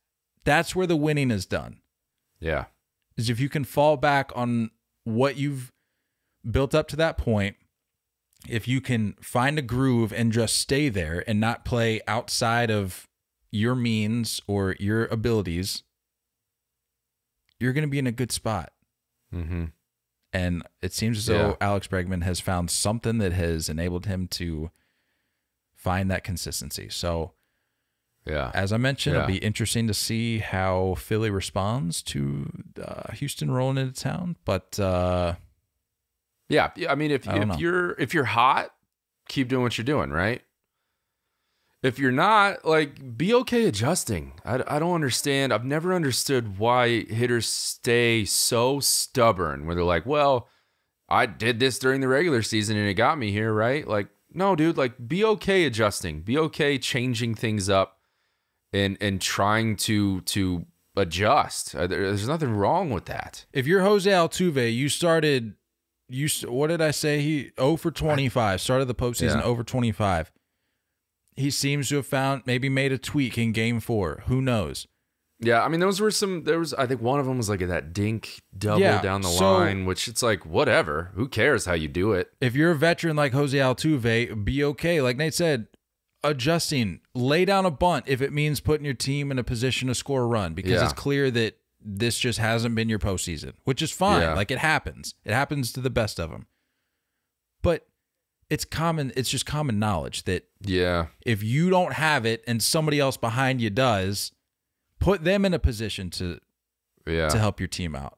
where the winning is done. Yeah. Is if you can fall back on what you've built up to that point, if you can find a groove and just stay there and not play outside of your means or your abilities, you're going to be in a good spot. Mm-hmm. And it seems as though Alex Bregman has found something that has enabled him to find that consistency. So, as I mentioned, it'll be interesting to see how Philly responds to Houston rolling into town. But I mean, if you're hot, keep doing what you're doing, right? If you're not, like, be okay adjusting. I don't understand. I've never understood why hitters stay so stubborn where they're like, well, I did this during the regular season and it got me here, right? Like, no, dude, like, be okay adjusting. Be okay changing things up and trying to adjust. There's nothing wrong with that. If you're Jose Altuve, what did I say? He 0 for 25, started the postseason 0 for 25. He seems to have made a tweak in game 4. Who knows? Yeah, I mean, I think one of them was like that dink double down the line, which it's like, whatever. Who cares how you do it? If you're a veteran like Jose Altuve, be okay. Like Nate said, adjusting, lay down a bunt if it means putting your team in a position to score a run, because it's clear that this just hasn't been your postseason, which is fine. Yeah. Like, it happens. It happens to the best of them. But it's just common knowledge that if you don't have it and somebody else behind you does, put them in a position to help your team out.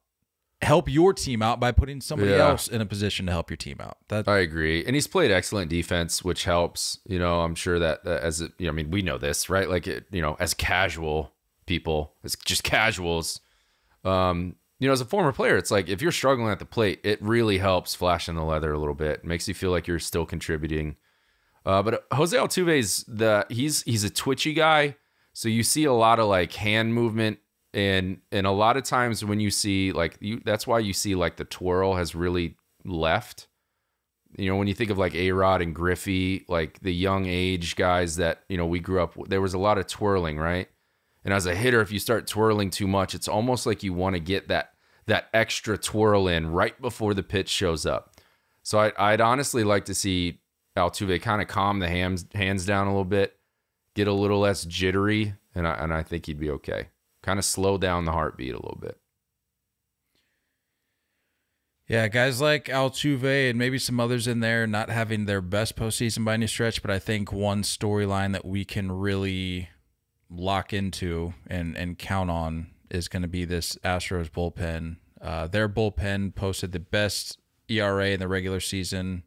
Help your team out by putting somebody else in a position to help your team out. I agree. And he's played excellent defense, which helps. You know, I'm sure that I mean, we know this, right? Like, as casual people, as just casuals, as a former player, it's like, if you're struggling at the plate, it really helps flashing the leather a little bit. It makes you feel like you're still contributing. But Jose Altuve's he's a twitchy guy. So you see a lot of like hand movement, and a lot of times when you see that's why you see like the twirl has really left. When you think of like A-Rod and Griffey, like the young age guys that, we grew up with, there was a lot of twirling, right? And as a hitter, if you start twirling too much, it's almost like you want to get that extra twirl in right before the pitch shows up. So I'd honestly like to see Altuve kind of calm the hands down a little bit, get a little less jittery, and I think he'd be okay. Kind of slow down the heartbeat a little bit. Yeah, guys like Altuve and maybe some others in there not having their best postseason by any stretch, but I think one storyline that we can really lock into and count on is going to be this Astros bullpen. Their bullpen posted the best ERA in the regular season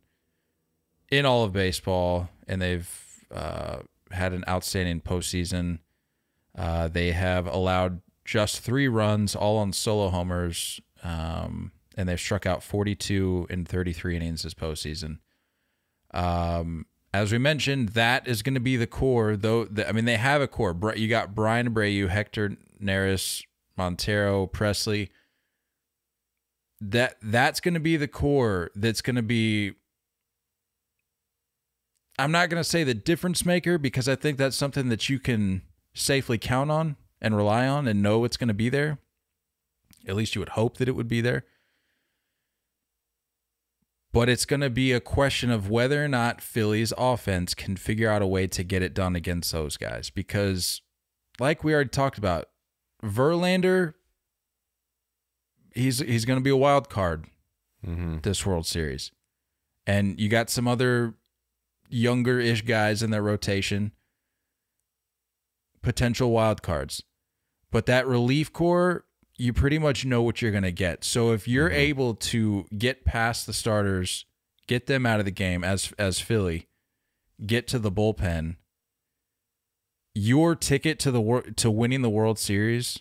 in all of baseball, and they've had an outstanding postseason. They have allowed just 3 runs, all on solo homers, and they've struck out 42 in 33 innings this postseason. As we mentioned, that is going to be the core, though. They have a core. You got Brian Abreu, Hector Neris, Montero, Presley. That's going to be the core. That's going to be, I'm not going to say the difference maker, because I think that's something that you can safely count on and rely on and know it's going to be there. At least you would hope that it would be there. But it's going to be a question of whether or not Philly's offense can figure out a way to get it done against those guys. Because, like we already talked about, Verlander, he's going to be a wild card this World Series. And you got some other younger-ish guys in their rotation, potential wild cards. But that relief core, you pretty much know what you're going to get. So if you're able to get past the starters, get them out of the game as Philly, get to the bullpen, your ticket to winning the World Series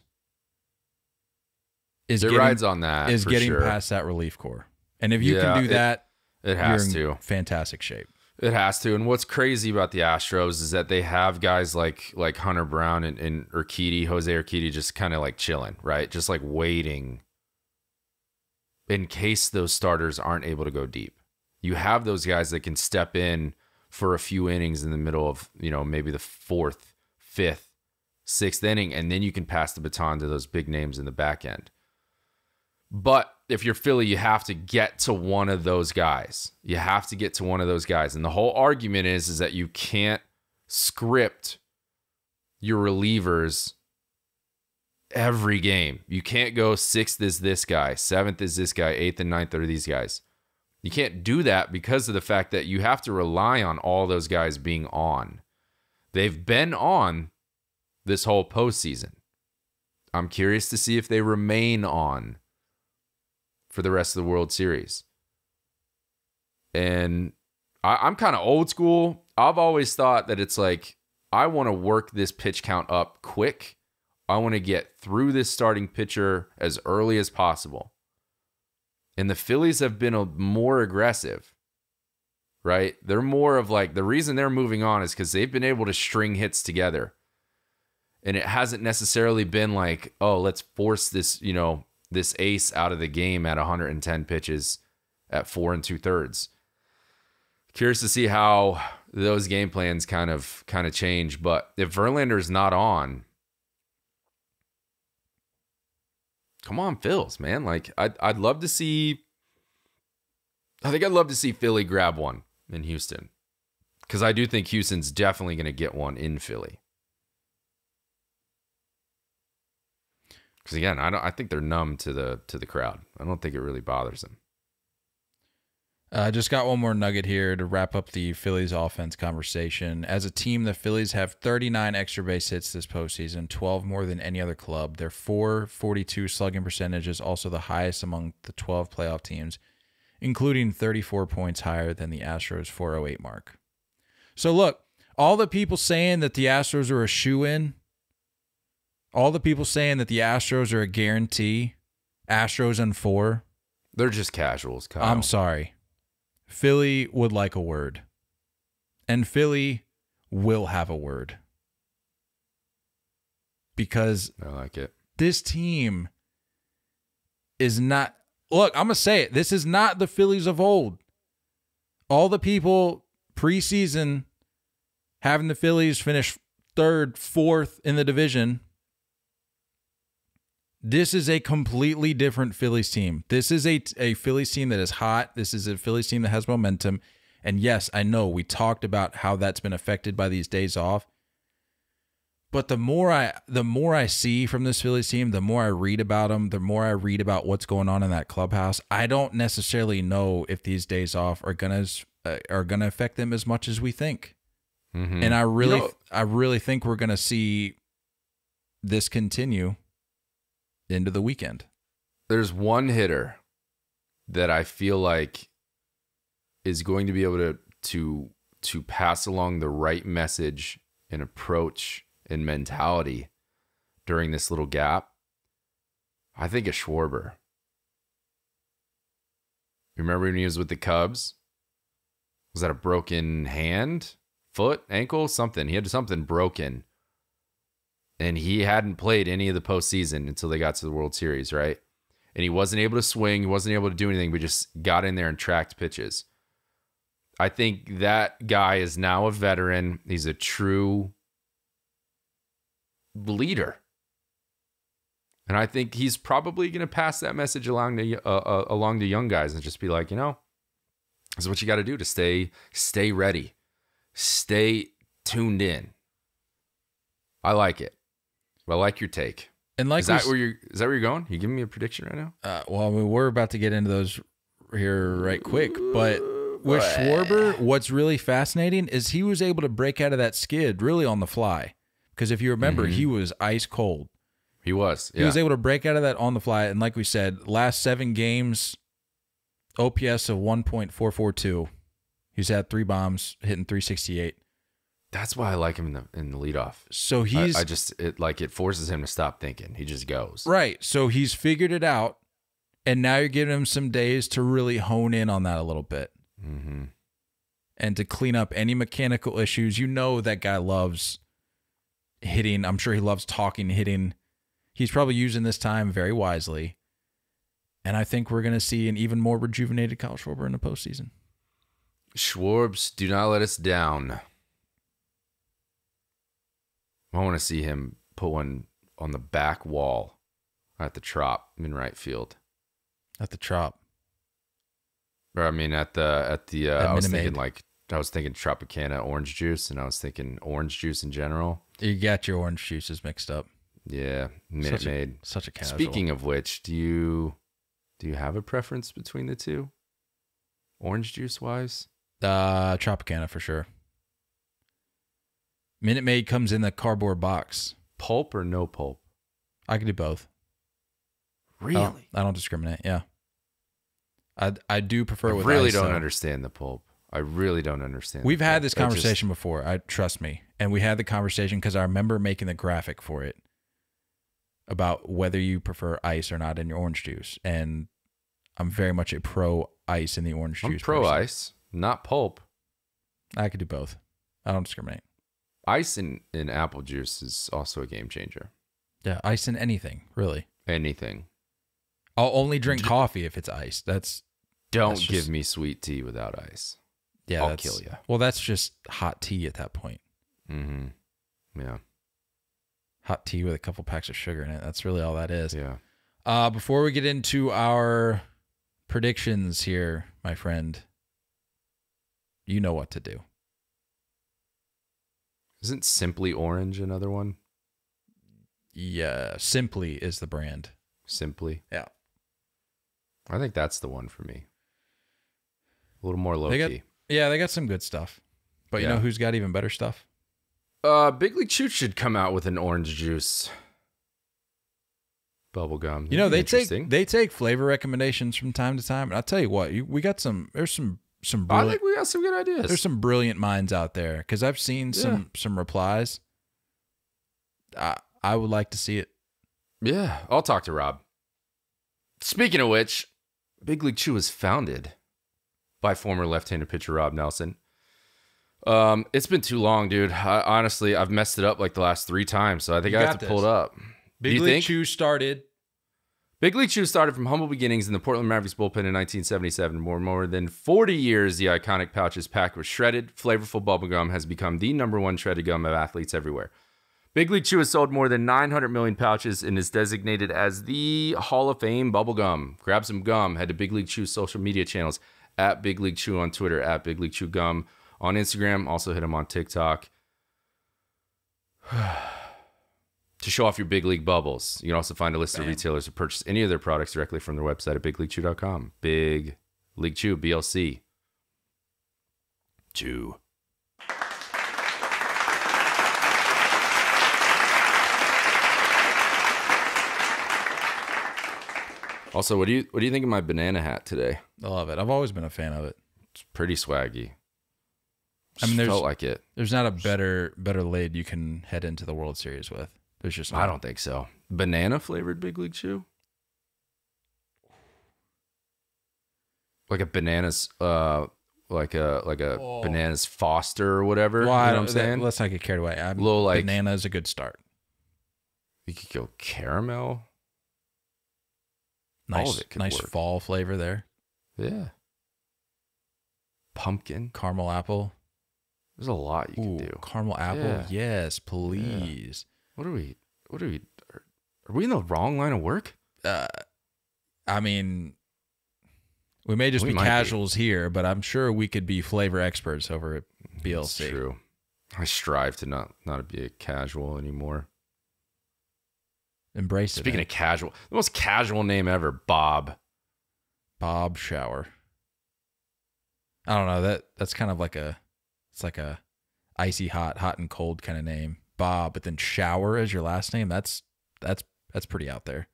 is rides on that. Is getting past that relief corps. And if you can do that, it has you're in to. Fantastic shape. It has to. And what's crazy about the Astros is that they have guys like Hunter Brown and Urquidy, Jose Urquidy, just kind of like chilling, right? Just like waiting in case those starters aren't able to go deep. You have those guys that can step in for a few innings in the middle of, maybe the 4th, 5th, 6th inning, and then you can pass the baton to those big names in the back end. But if you're Philly, you have to get to one of those guys. You have to get to one of those guys. And the whole argument is that you can't script your relievers every game. You can't go 6th is this guy, 7th is this guy, 8th and 9th are these guys. You can't do that because of the fact that you have to rely on all those guys being on. They've been on this whole postseason. I'm curious to see if they remain on for the rest of the World Series. And I'm kind of old school. I've always thought that it's like, I want to work this pitch count up quick. I want to get through this starting pitcher as early as possible. And the Phillies have been more aggressive, right? They're more of like, the reason they're moving on is because they've been able to string hits together. And it hasn't necessarily been like, oh, let's force this, this ace out of the game at 110 pitches at 4 2/3. Curious to see how those game plans kind of change. But if Verlander's not on, come on, Phils, man. Like I'd love to see. I think I'd love to see Philly grab one in Houston, because I do think Houston's definitely going to get one in Philly. Because again, I think they're numb to the crowd. I don't think it really bothers them. I just got one more nugget here to wrap up the Phillies offense conversation. As a team, the Phillies have 39 extra base hits this postseason, 12 more than any other club. Their .442 slugging percentage is also the highest among the 12 playoff teams, including 34 points higher than the Astros' .408 mark. So look, all the people saying that the Astros are a shoo-in, all the people saying that the Astros are a guarantee, Astros in 4. They're just casuals, Kyle. I'm sorry. Philly would like a word. And Philly will have a word. Because I like it. This team is not... Look, I'm going to say it. This is not the Phillies of old. All the people preseason having the Phillies finish 3rd, 4th in the division... This is a completely different Phillies team. This is a Phillies team that is hot. This is a Phillies team that has momentum. And yes, I know we talked about how that's been affected by these days off. But the more I see from this Phillies team, the more I read about them, the more I read about what's going on in that clubhouse. I don't necessarily know if these days off are gonna affect them as much as we think. Mm-hmm. And I really think we're gonna see this continue into the weekend. There's one hitter that I feel like is going to be able to pass along the right message and approach and mentality during this little gap. I think it's Schwarber. Remember when he was with the Cubs? Was that a broken hand, foot, ankle, something? He had something broken. And he hadn't played any of the postseason until they got to the World Series, right? And he wasn't able to swing. He wasn't able to do anything, but just got in there and tracked pitches. I think that guy is now a veteran. He's a true leader. And I think he's probably going to pass that message along to young guys and just be like, this is what you got to do to stay ready. Stay tuned in. I like it. I like your take. And like is that where you're going? You giving me a prediction right now? Well, I mean, we're about to get into those here right quick. But with Schwarber, what's really fascinating is he was able to break out of that skid really on the fly. Because if you remember, he was ice cold. He was. Yeah. He was able to break out of that on the fly. And like we said, last 7 games, OPS of 1.442. He's had 3 bombs, hitting 368. That's why I like him in the leadoff. So he's it forces him to stop thinking. He just goes. Right. So he's figured it out, and now you're giving him some days to really hone in on that a little bit. Mm-hmm. And to clean up any mechanical issues. You know that guy loves hitting. I'm sure he loves talking, hitting. He's probably using this time very wisely. And I think we're going to see an even more rejuvenated Kyle Schwarber in the postseason. Schwarbs, do not let us down. I want to see him put one on the back wall at the Trop in right field. At the Trop. Or I mean at the I was thinking Tropicana orange juice, and I was thinking orange juice in general. You got your orange juices mixed up. Yeah, Minute Maid. Such a casual. Speaking of which, do you have a preference between the two? Orange juice wise? Tropicana for sure. Minute Maid comes in the cardboard box. Pulp or no pulp? I can do both. Really? I don't discriminate. Yeah. I do prefer it with I really ice, don't though. understand the pulp. I really don't understand. We've had this conversation before. Trust me. And we had the conversation because I remember making the graphic for it about whether you prefer ice or not in your orange juice. And I'm very much a pro ice in the orange juice. I'm pro ice, not pulp. I could do both. I don't discriminate. Ice in apple juice is also a game changer. Yeah, ice in anything, really. Anything. I'll only drink coffee if it's iced. Don't give me sweet tea without ice. Yeah, I'll kill you. Well, that's just hot tea at that point. Mm-hmm. Yeah. Hot tea with a couple packs of sugar in it. That's really all that is. Yeah. Before we get into our predictions here, my friend, you know what to do. Isn't Simply Orange another one? Yeah, Simply is the brand. Simply? Yeah. I think that's the one for me. A little more low-key. Yeah, they got some good stuff. But you know who's got even better stuff? Big League Chew should come out with an orange juice bubble gum. You know, they take flavor recommendations from time to time. And I'll tell you what, we got some brilliant, I think we got some good ideas. There's some brilliant minds out there because I've seen some replies. I would like to see it. Yeah, I'll talk to Rob. Speaking of which, Big League Chew was founded by former left-handed pitcher Rob Nelson. It's been too long, dude. Honestly, I've messed it up like the last 3 times, so I think I have to pull it up. Big League Chew started. Big League Chew started from humble beginnings in the Portland Mavericks bullpen in 1977. More than 40 years, the iconic pouch is packed with shredded, flavorful bubblegum has become the #1 shredded gum of athletes everywhere. Big League Chew has sold more than 900 million pouches and is designated as the Hall of Fame bubblegum. Grab some gum. Head to Big League Chew's social media channels, at Big League Chew on Twitter, at Big League Chew Gum on Instagram. Also hit them on TikTok. To show off your Big League bubbles. You can also find a list of retailers who purchase any of their products directly from their website at bigleaguechew.com. Big League Chew, BLC. Chew. Also, what do you think of my banana hat today? I love it. I've always been a fan of it. It's pretty swaggy. I mean, felt like it. There's not a better lid you can head into the World Series with. There's just not. I don't think so. Banana flavored Big League Chew? Like a bananas bananas Foster or whatever. Well, you know what I'm saying? Let's not get carried away. Banana is a good start. You could go caramel. Nice fall flavor there. Yeah. Pumpkin. Caramel apple. There's a lot you can do. Caramel apple. Yeah. Yes, please. Yeah. What are we? Are we in the wrong line of work? I mean, we may just be casuals here, but I'm sure we could be flavor experts over at BLC. That's true. I strive to not be a casual anymore. Embrace it. Speaking of casual, the most casual name ever, Bob. Bob Shower. I don't know. That's kind of like it's like a icy hot and cold kind of name. Bob, but then Shower as your last name. That's That's pretty out there.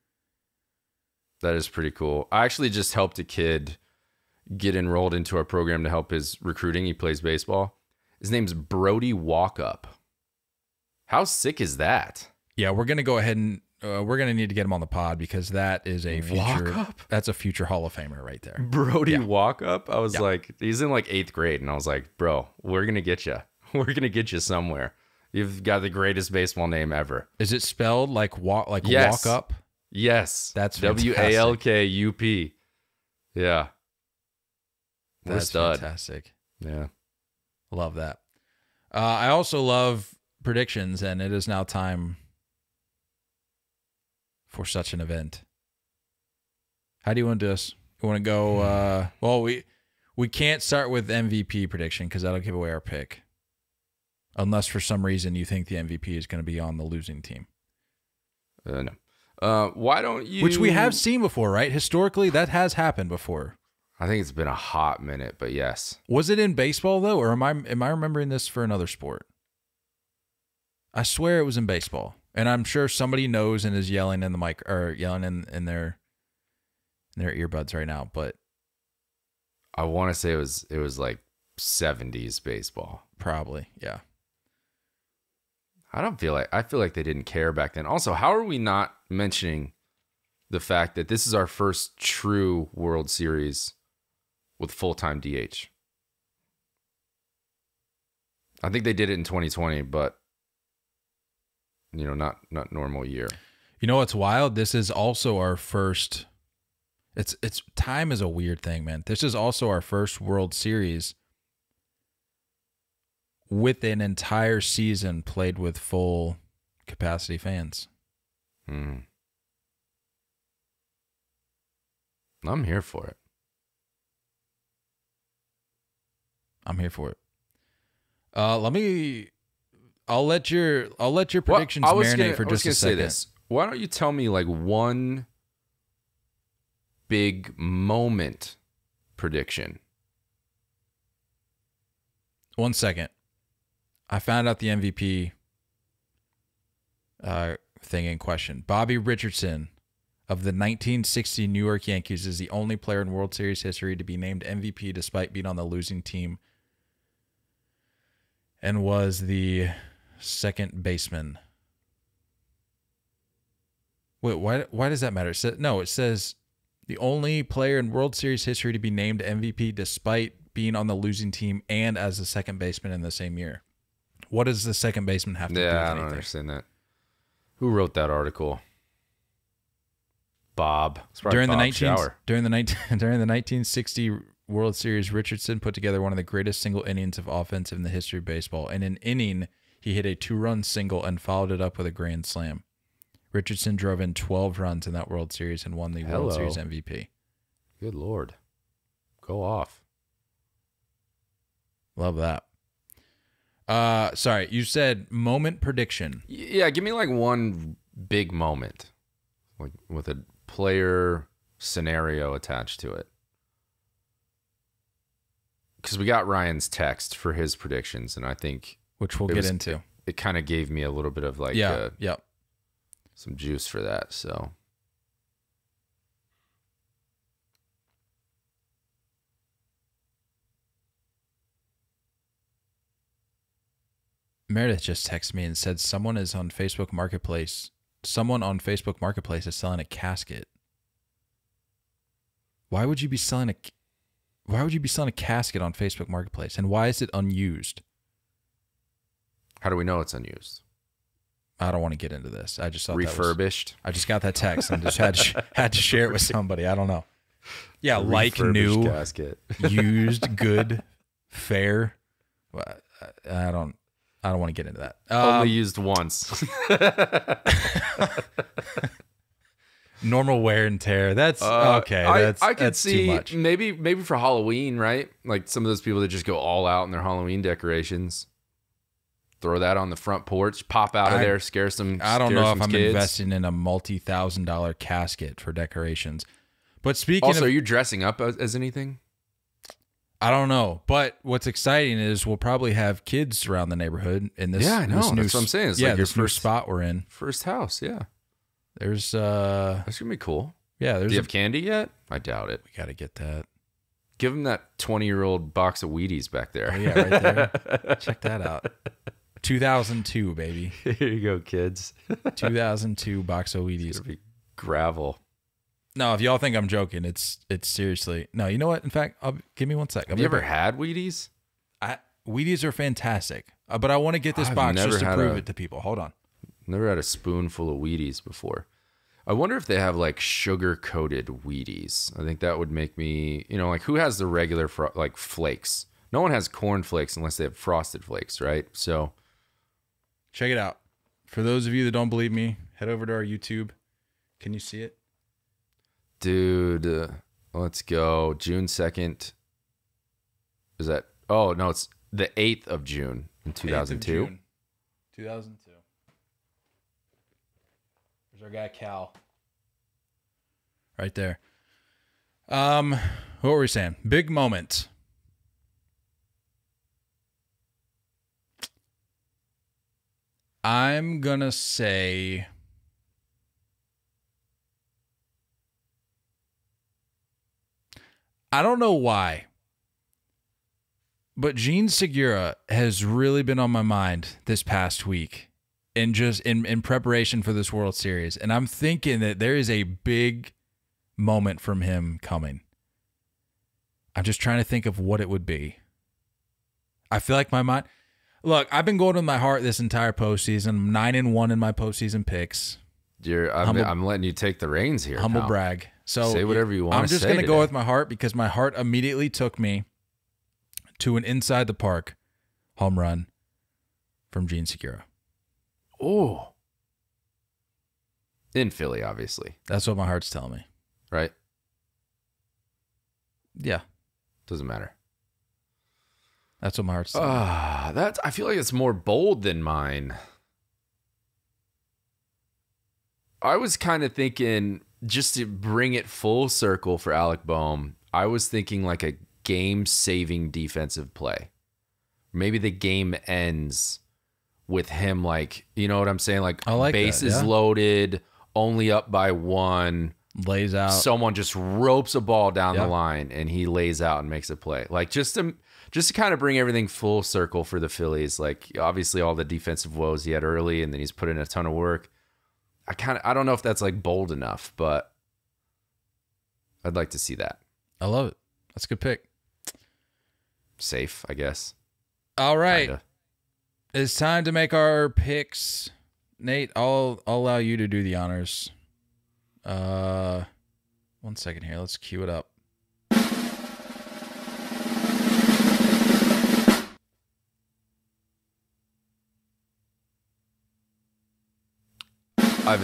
That is pretty cool. I actually just helped a kid get enrolled into our program to help his recruiting. He plays baseball. His name's Brody Walkup. How sick is that? Yeah, we're gonna go ahead and we're gonna need to get him on the pod because that is a future. That's a future Hall of Famer right there. Brody Walkup. I was like, he's in like 8th grade, and I was like, bro, we're gonna get you. We're gonna get you somewhere. You've got the greatest baseball name ever. Is it spelled like walk up? Yes. That's fantastic. Walkup. Yeah. That's fantastic. Yeah. Love that. I also love predictions, and it is now time for such an event. How do you want to do this? You want to go? Well, we can't start with MVP prediction because that'll give away our pick. Unless for some reason you think the MVP is going to be on the losing team. No. Why don't you? Which we have seen before, right? Historically, that has happened before. I think it's been a hot minute, but yes. Was it in baseball though, or am I remembering this for another sport? I swear it was in baseball, and I'm sure somebody knows and is yelling in the mic or yelling in their earbuds right now. But I want to say it was like 70s baseball, probably. Yeah. I feel like they didn't care back then. Also, how are we not mentioning the fact that this is our first true World Series with full-time DH? I think they did it in 2020, but not normal year. You know what's wild? This is also our first. It's time is a weird thing, man. This is also our first World Series with an entire season played with full capacity fans. I'm here for it. I'm here for it. I'll let your predictions marinate for just a second. Say this. Why don't you tell me like one big moment prediction? 1 second. I found out the MVP thing in question. Bobby Richardson of the 1960 New York Yankees is the only player in World Series history to be named MVP despite being on the losing team, and was the second baseman. Wait, why does that matter? It says the only player in World Series history to be named MVP despite being on the losing team and as the second baseman in the same year. What does the second baseman have to do with anything? I don't understand that. Who wrote that article? Bob. During the 1960 World Series, Richardson put together one of the greatest single innings of offense in the history of baseball. In an inning, he hit a 2-run single and followed it up with a grand slam. Richardson drove in 12 runs in that World Series and won the World Series MVP. Good Lord. Go off. Love that. Sorry, you said moment prediction. Yeah, give me like one big moment, like with a player scenario attached to it. Because we got Ryan's text for his predictions, and I think which we'll get into. It kind of gave me a little bit of like some juice for that. So Meredith just texted me and said someone on Facebook Marketplace is selling a casket. Why would you be selling a casket on Facebook Marketplace, and why is it unused? How do we know it's unused? I don't want to get into this. I just thought refurbished. I just got that text and just had to share it with somebody. I don't know. Yeah, like new, casket. used, good, fair. I don't want to get into that. Only used once. Normal wear and tear. That's okay. I could that's see too much. Maybe for Halloween, right? Like some of those people that just go all out in their Halloween decorations. Throw that on the front porch, pop out of there, scare some. I don't know if I'm kids. investing in a multi-$1,000 casket for decorations. But speaking also, are you dressing up as anything? I don't know. But what's exciting is we'll probably have kids around the neighborhood in this. Yeah, I know. That's what I'm saying. It's like this first spot we're in. First house, yeah. There's That's gonna be cool. Yeah, Do you have candy yet? I doubt it. We gotta get that. Give him that 20-year-old box of Wheaties back there. Oh yeah, right there. Check that out. 2002, baby. Here you go, kids. 2002 box of Wheaties. It's gonna be gravel. No, if y'all think I'm joking, it's seriously. No, you know what? In fact, give me 1 sec. Have you ever had Wheaties? Wheaties are fantastic, but I want to get this box just to prove it to people. Hold on. Never had a spoonful of Wheaties before. I wonder if they have like sugar-coated Wheaties. I think that would make me, like who has the regular like flakes? No one has corn flakes unless they have frosted flakes, right? So check it out. For those of you that don't believe me, head over to our YouTube. Can you see it? Dude, let's go. June 2nd. Is that? Oh, no, it's the 8th of June in 2002. 2002. There's our guy Cal. Right there. What were we saying? Big moment. I'm gonna say I don't know why, but Gene Segura has really been on my mind this past week. And just in preparation for this World Series. And I'm thinking that there is a big moment from him coming. I'm just trying to think of what it would be. I feel like my mind... Look, I've been going with my heart this entire postseason. I'm 9-1 in my postseason picks. I'm letting you take the reins here. Humble pal. brag. So say whatever you want to say. I'm just going to go with my heart because my heart immediately took me to an inside the park home run from Gene Segura. Oh. In Philly, obviously. That's what my heart's telling me. Right? Yeah. Doesn't matter. That's what my heart's telling me. I feel like it's more bold than mine. I was kind of thinking, just to bring it full circle for Alec Boehm, I was thinking like a game-saving defensive play. Maybe the game ends with him, like, you know what I'm saying? Like, bases loaded, only up by 1. Lays out. Someone just ropes a ball down the line, and he lays out and makes a play. Like, just to kind of bring everything full circle for the Phillies. Like, obviously, all the defensive woes he had early, and then he's put in a ton of work. I don't know if that's, like, bold enough, but I'd like to see that. I love it. That's a good pick. Safe, I guess. All right. Kinda. It's time to make our picks. Nate, I'll allow you to do the honors. 1 second here. Let's cue it up. I've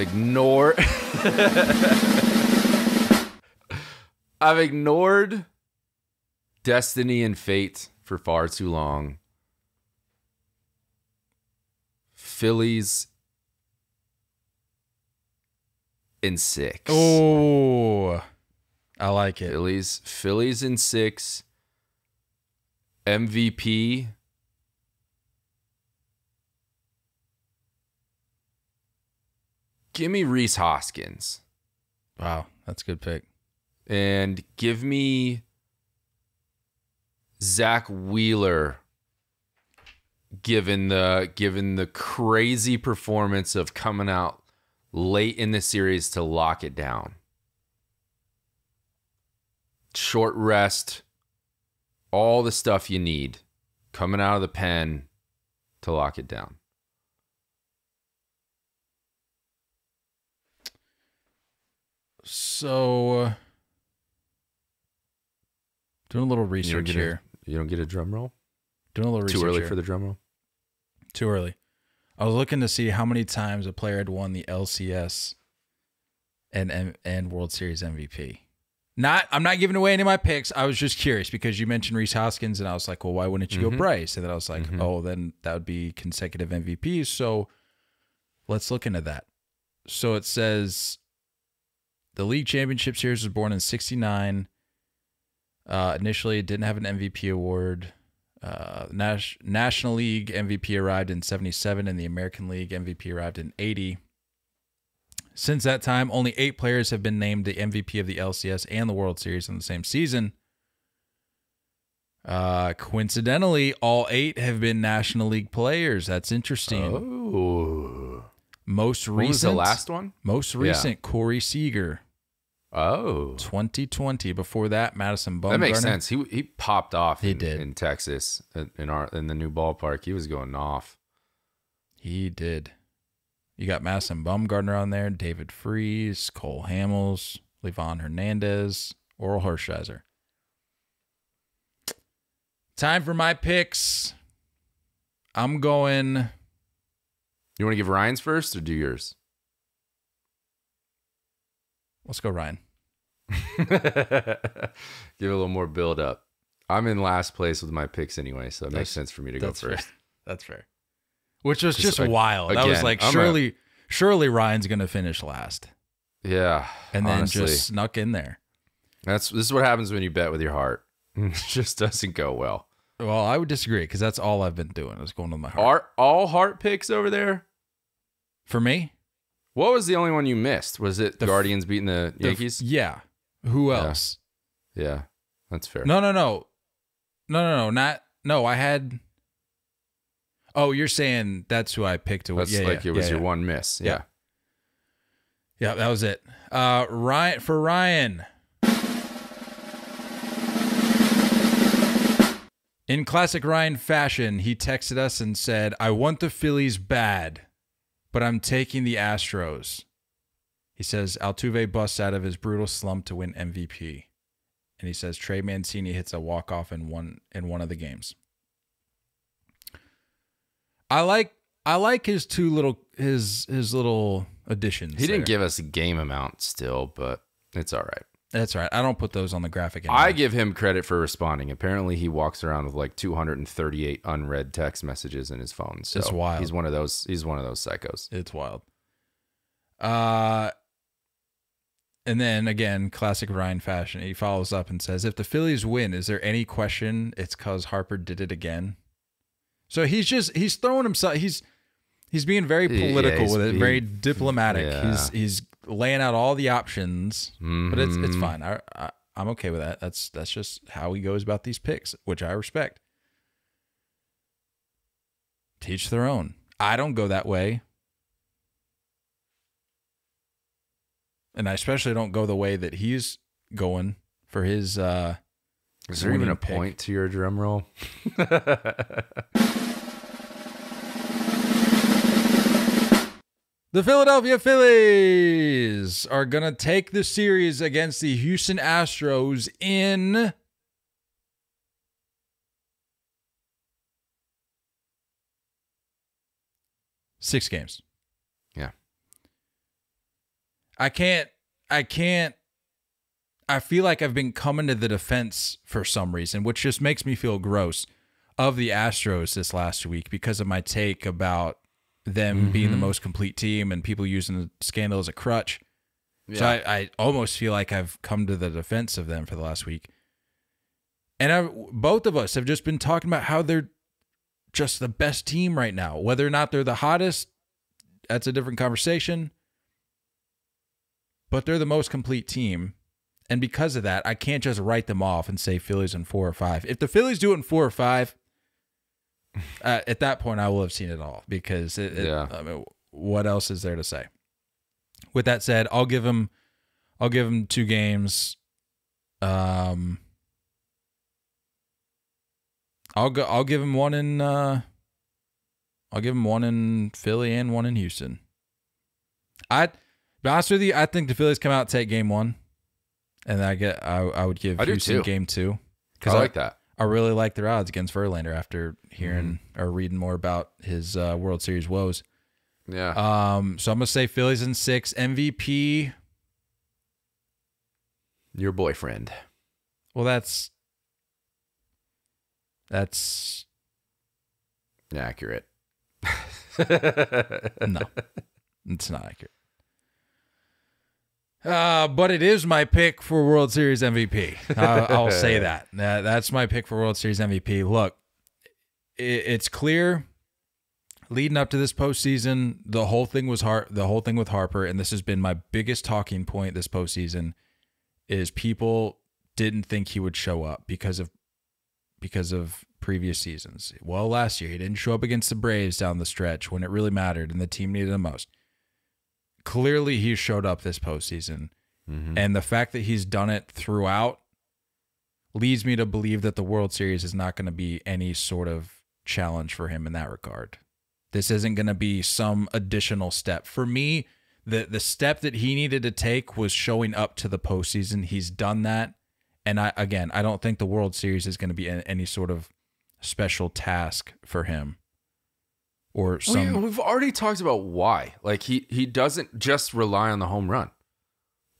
ignored destiny and fate for far too long. Phillies in 6. Oh, I like it. Phillies in 6. MVP. Give me Rhys Hoskins. Wow, that's a good pick. And give me Zach Wheeler. Given the crazy performance of coming out late in the series to lock it down. Short rest, all the stuff you need coming out of the pen to lock it down. So, doing a little research here. You don't get a drum roll? Doing a little research. Too early here. for the drum roll? Too early. I was looking to see how many times a player had won the LCS and World Series MVP. I'm not giving away any of my picks. I was just curious because you mentioned Rhys Hoskins, and I was like, well, why wouldn't you go Bryce? And then I was like, oh, then that would be consecutive MVPs. So let's look into that. So it says the League Championship Series was born in 1969. Initially, it didn't have an MVP award. National League MVP arrived in 1977, and the American League MVP arrived in 1980. Since that time, only 8 players have been named the MVP of the LCS and the World Series in the same season. Coincidentally, all 8 have been National League players. That's interesting. Oh. Most recent. What was the last one? Most recent, Corey Seager. Oh. 2020. Before that, Madison Bumgarner. That makes sense. He popped off in Texas in the new ballpark. He was going off. He did. You got Madison Bumgarner on there, David Freese, Cole Hamels, Livan Hernandez, Oral Hershiser. Time for my picks. I'm going. You want to give Ryan's first or do yours? Let's go, Ryan. Give a little more build up. I'm in last place with my picks anyway, so it makes sense for me to go first. Fair. That's fair. Which was just wild. That was like, surely Ryan's going to finish last. Yeah. And then just snuck in there. This is what happens when you bet with your heart. It just doesn't go well. Well, I would disagree because that's all I've been doing is going with my heart. Are all heart picks over there? For me? What was the only one you missed? Was it the Guardians beating the Yankees? Yeah. Who else? Yeah. That's fair. No. I had... Oh, you're saying that's who I picked. It was your one miss. Yeah. Yeah, that was it. Ryan. In classic Ryan fashion, he texted us and said, I want the Phillies bad, but I'm taking the Astros. He says Altuve busts out of his brutal slump to win MVP. And he says Trey Mancini hits a walk-off in one of the games. I like his little additions. He didn't give us a game amount still, but it's all right. That's right. I don't put those on the graphic anymore. I give him credit for responding. Apparently, he walks around with like 238 unread text messages in his phone. So it's wild. He's one of those psychos. It's wild. And then again, classic Ryan fashion. He follows up and says, "If the Phillies win, is there any question it's because Harper did it again?" So he's throwing himself. He's being very political with it, very diplomatic. Yeah. He's laying out all the options, but it's fine. I'm okay with that. That's just how he goes about these picks, which I respect. Teach their own. I don't go that way, and I especially don't go the way that he's going for his. Is there even a point to your drum roll? The Philadelphia Phillies are going to take the series against the Houston Astros in six games. Yeah. I feel like I've been coming to the defense for some reason, which just makes me feel gross of the Astros this last week because of my take about them being the most complete team and people using the scandal as a crutch. Yeah. So I almost feel like I've come to the defense of them for the last week. And both of us have just been talking about how they're just the best team right now. Whether or not they're the hottest, that's a different conversation. But they're the most complete team. And because of that, I can't just write them off and say Phillies in 4 or 5. If the Phillies do it in 4 or 5, at that point, I will have seen it all because I mean, what else is there to say? With that said, I'll give him 2 games. I'll give him one in Philly and one in Houston. Be honest with you, I think the Phillies come out and take game 1, and I would give Houston game 2 because I like that. I really like their odds against Verlander after hearing or reading more about his World Series woes. Yeah. So I'm gonna say Phillies in 6. MVP. Your boyfriend. Well, that's accurate. No, it's not accurate. But it is my pick for World Series MVP. I'll say that. That's my pick for World Series MVP. Look, it's clear leading up to this postseason, the whole thing with Harper, and this has been my biggest talking point this postseason, is people didn't think he would show up because of previous seasons. Well, last year he didn't show up against the Braves down the stretch when it really mattered and the team needed him most. Clearly, he showed up this postseason, and the fact that he's done it throughout leads me to believe that the World Series is not going to be any sort of challenge for him in that regard. This isn't going to be some additional step. For me, the step that he needed to take was showing up to the postseason. He's done that. And I don't think the World Series is going to be any sort of special task for him. Or we've already talked about why. Like he doesn't just rely on the home run.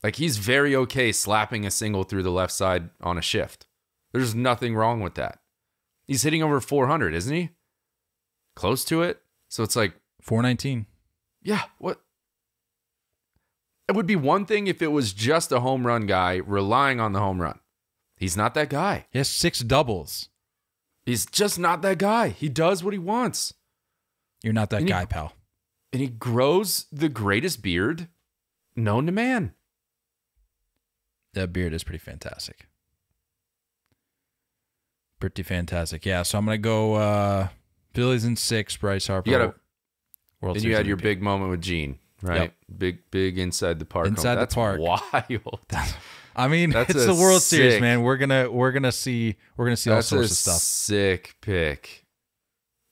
Like he's very okay slapping a single through the left side on a shift. There's nothing wrong with that. He's hitting over 400, isn't he? Close to it. So it's like 419. Yeah, what? It would be one thing if it was just a home run guy relying on the home run. He's not that guy. He has 6 doubles. He's just not that guy. He does what he wants. You're not that guy, pal. And he grows the greatest beard known to man. That beard is pretty fantastic. Pretty fantastic. Yeah, so I'm going to go Phillies in 6, Bryce Harper. And you had your big moment with Gene, right? Yep. Big inside the park. Inside the park. Wild. I mean, it's the World Series, man. We're gonna see all sorts of stuff. Sick pick.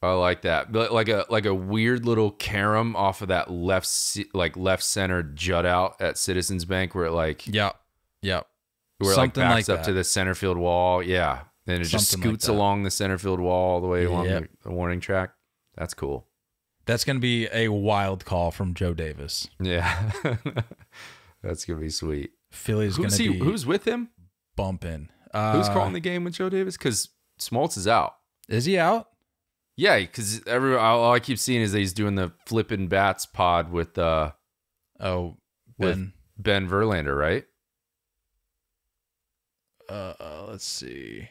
I like that. Like a weird little carom off of that left center jut out at Citizens Bank where it Yep. Where something it backs like up to the center field wall. Yeah. Then it just scoots along the center field wall all the way along the warning track. That's cool. That's going to be a wild call from Joe Davis. Yeah. That's going to be sweet. Philly's going to be... Who's with him? Bumping. Who's calling the game with Joe Davis? Because Smoltz is out. Is he out? Yeah, because all I keep seeing is that he's doing the flipping bats pod with Ben Verlander, right? Let's see.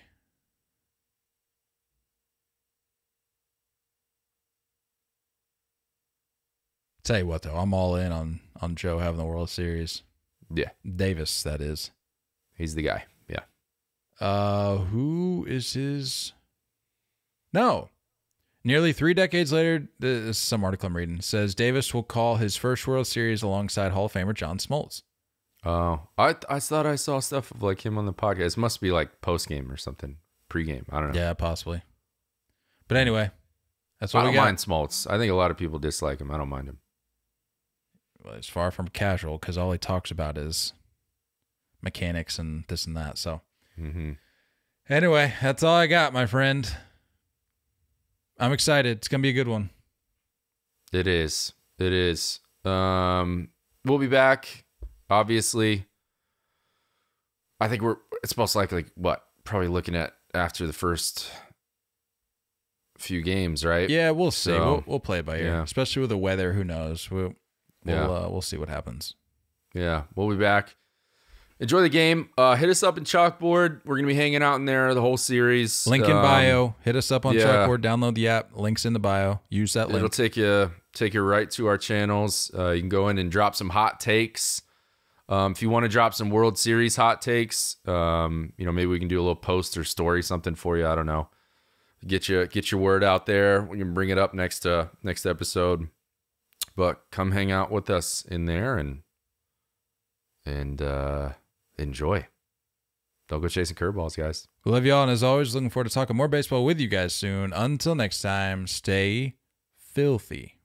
Tell you what, though, I'm all in on Joe having the World Series. Yeah. Davis, that is. He's the guy. Yeah. Who is his... No. Nearly 3 decades later, this is some article I'm reading, says Davis will call his first World Series alongside Hall of Famer John Smoltz. Oh, I thought I saw stuff of like him on the podcast. It must be like post-game or something. Pre-game. I don't know. Yeah, possibly. But anyway, that's what I we don't got. mind Smoltz. I think a lot of people dislike him. I don't mind him. Well, he's far from casual because all he talks about is mechanics and this and that. So anyway, that's all I got, my friend. I'm excited. It's going to be a good one. It is. We'll be back. Obviously, I think it's most likely probably looking at after the first few games, right? Yeah, we'll see. So, we'll play it by ear, yeah. Especially with the weather. Who knows? We'll see what happens. Yeah, we'll be back. Enjoy the game. Hit us up in Chalkboard. We're gonna be hanging out in there the whole series. Link in bio. Hit us up on Chalkboard. Download the app. Links in the bio. Use that link. It'll take you right to our channels. You can go in and drop some hot takes. If you want to drop some World Series hot takes, maybe we can do a little post or story, something for you. I don't know. Get your word out there. We can bring it up next episode. But come hang out with us in there and enjoy. Don't go chasing curveballs, guys. We love y'all, and as always, looking forward to talking more baseball with you guys soon. Until next time, stay filthy.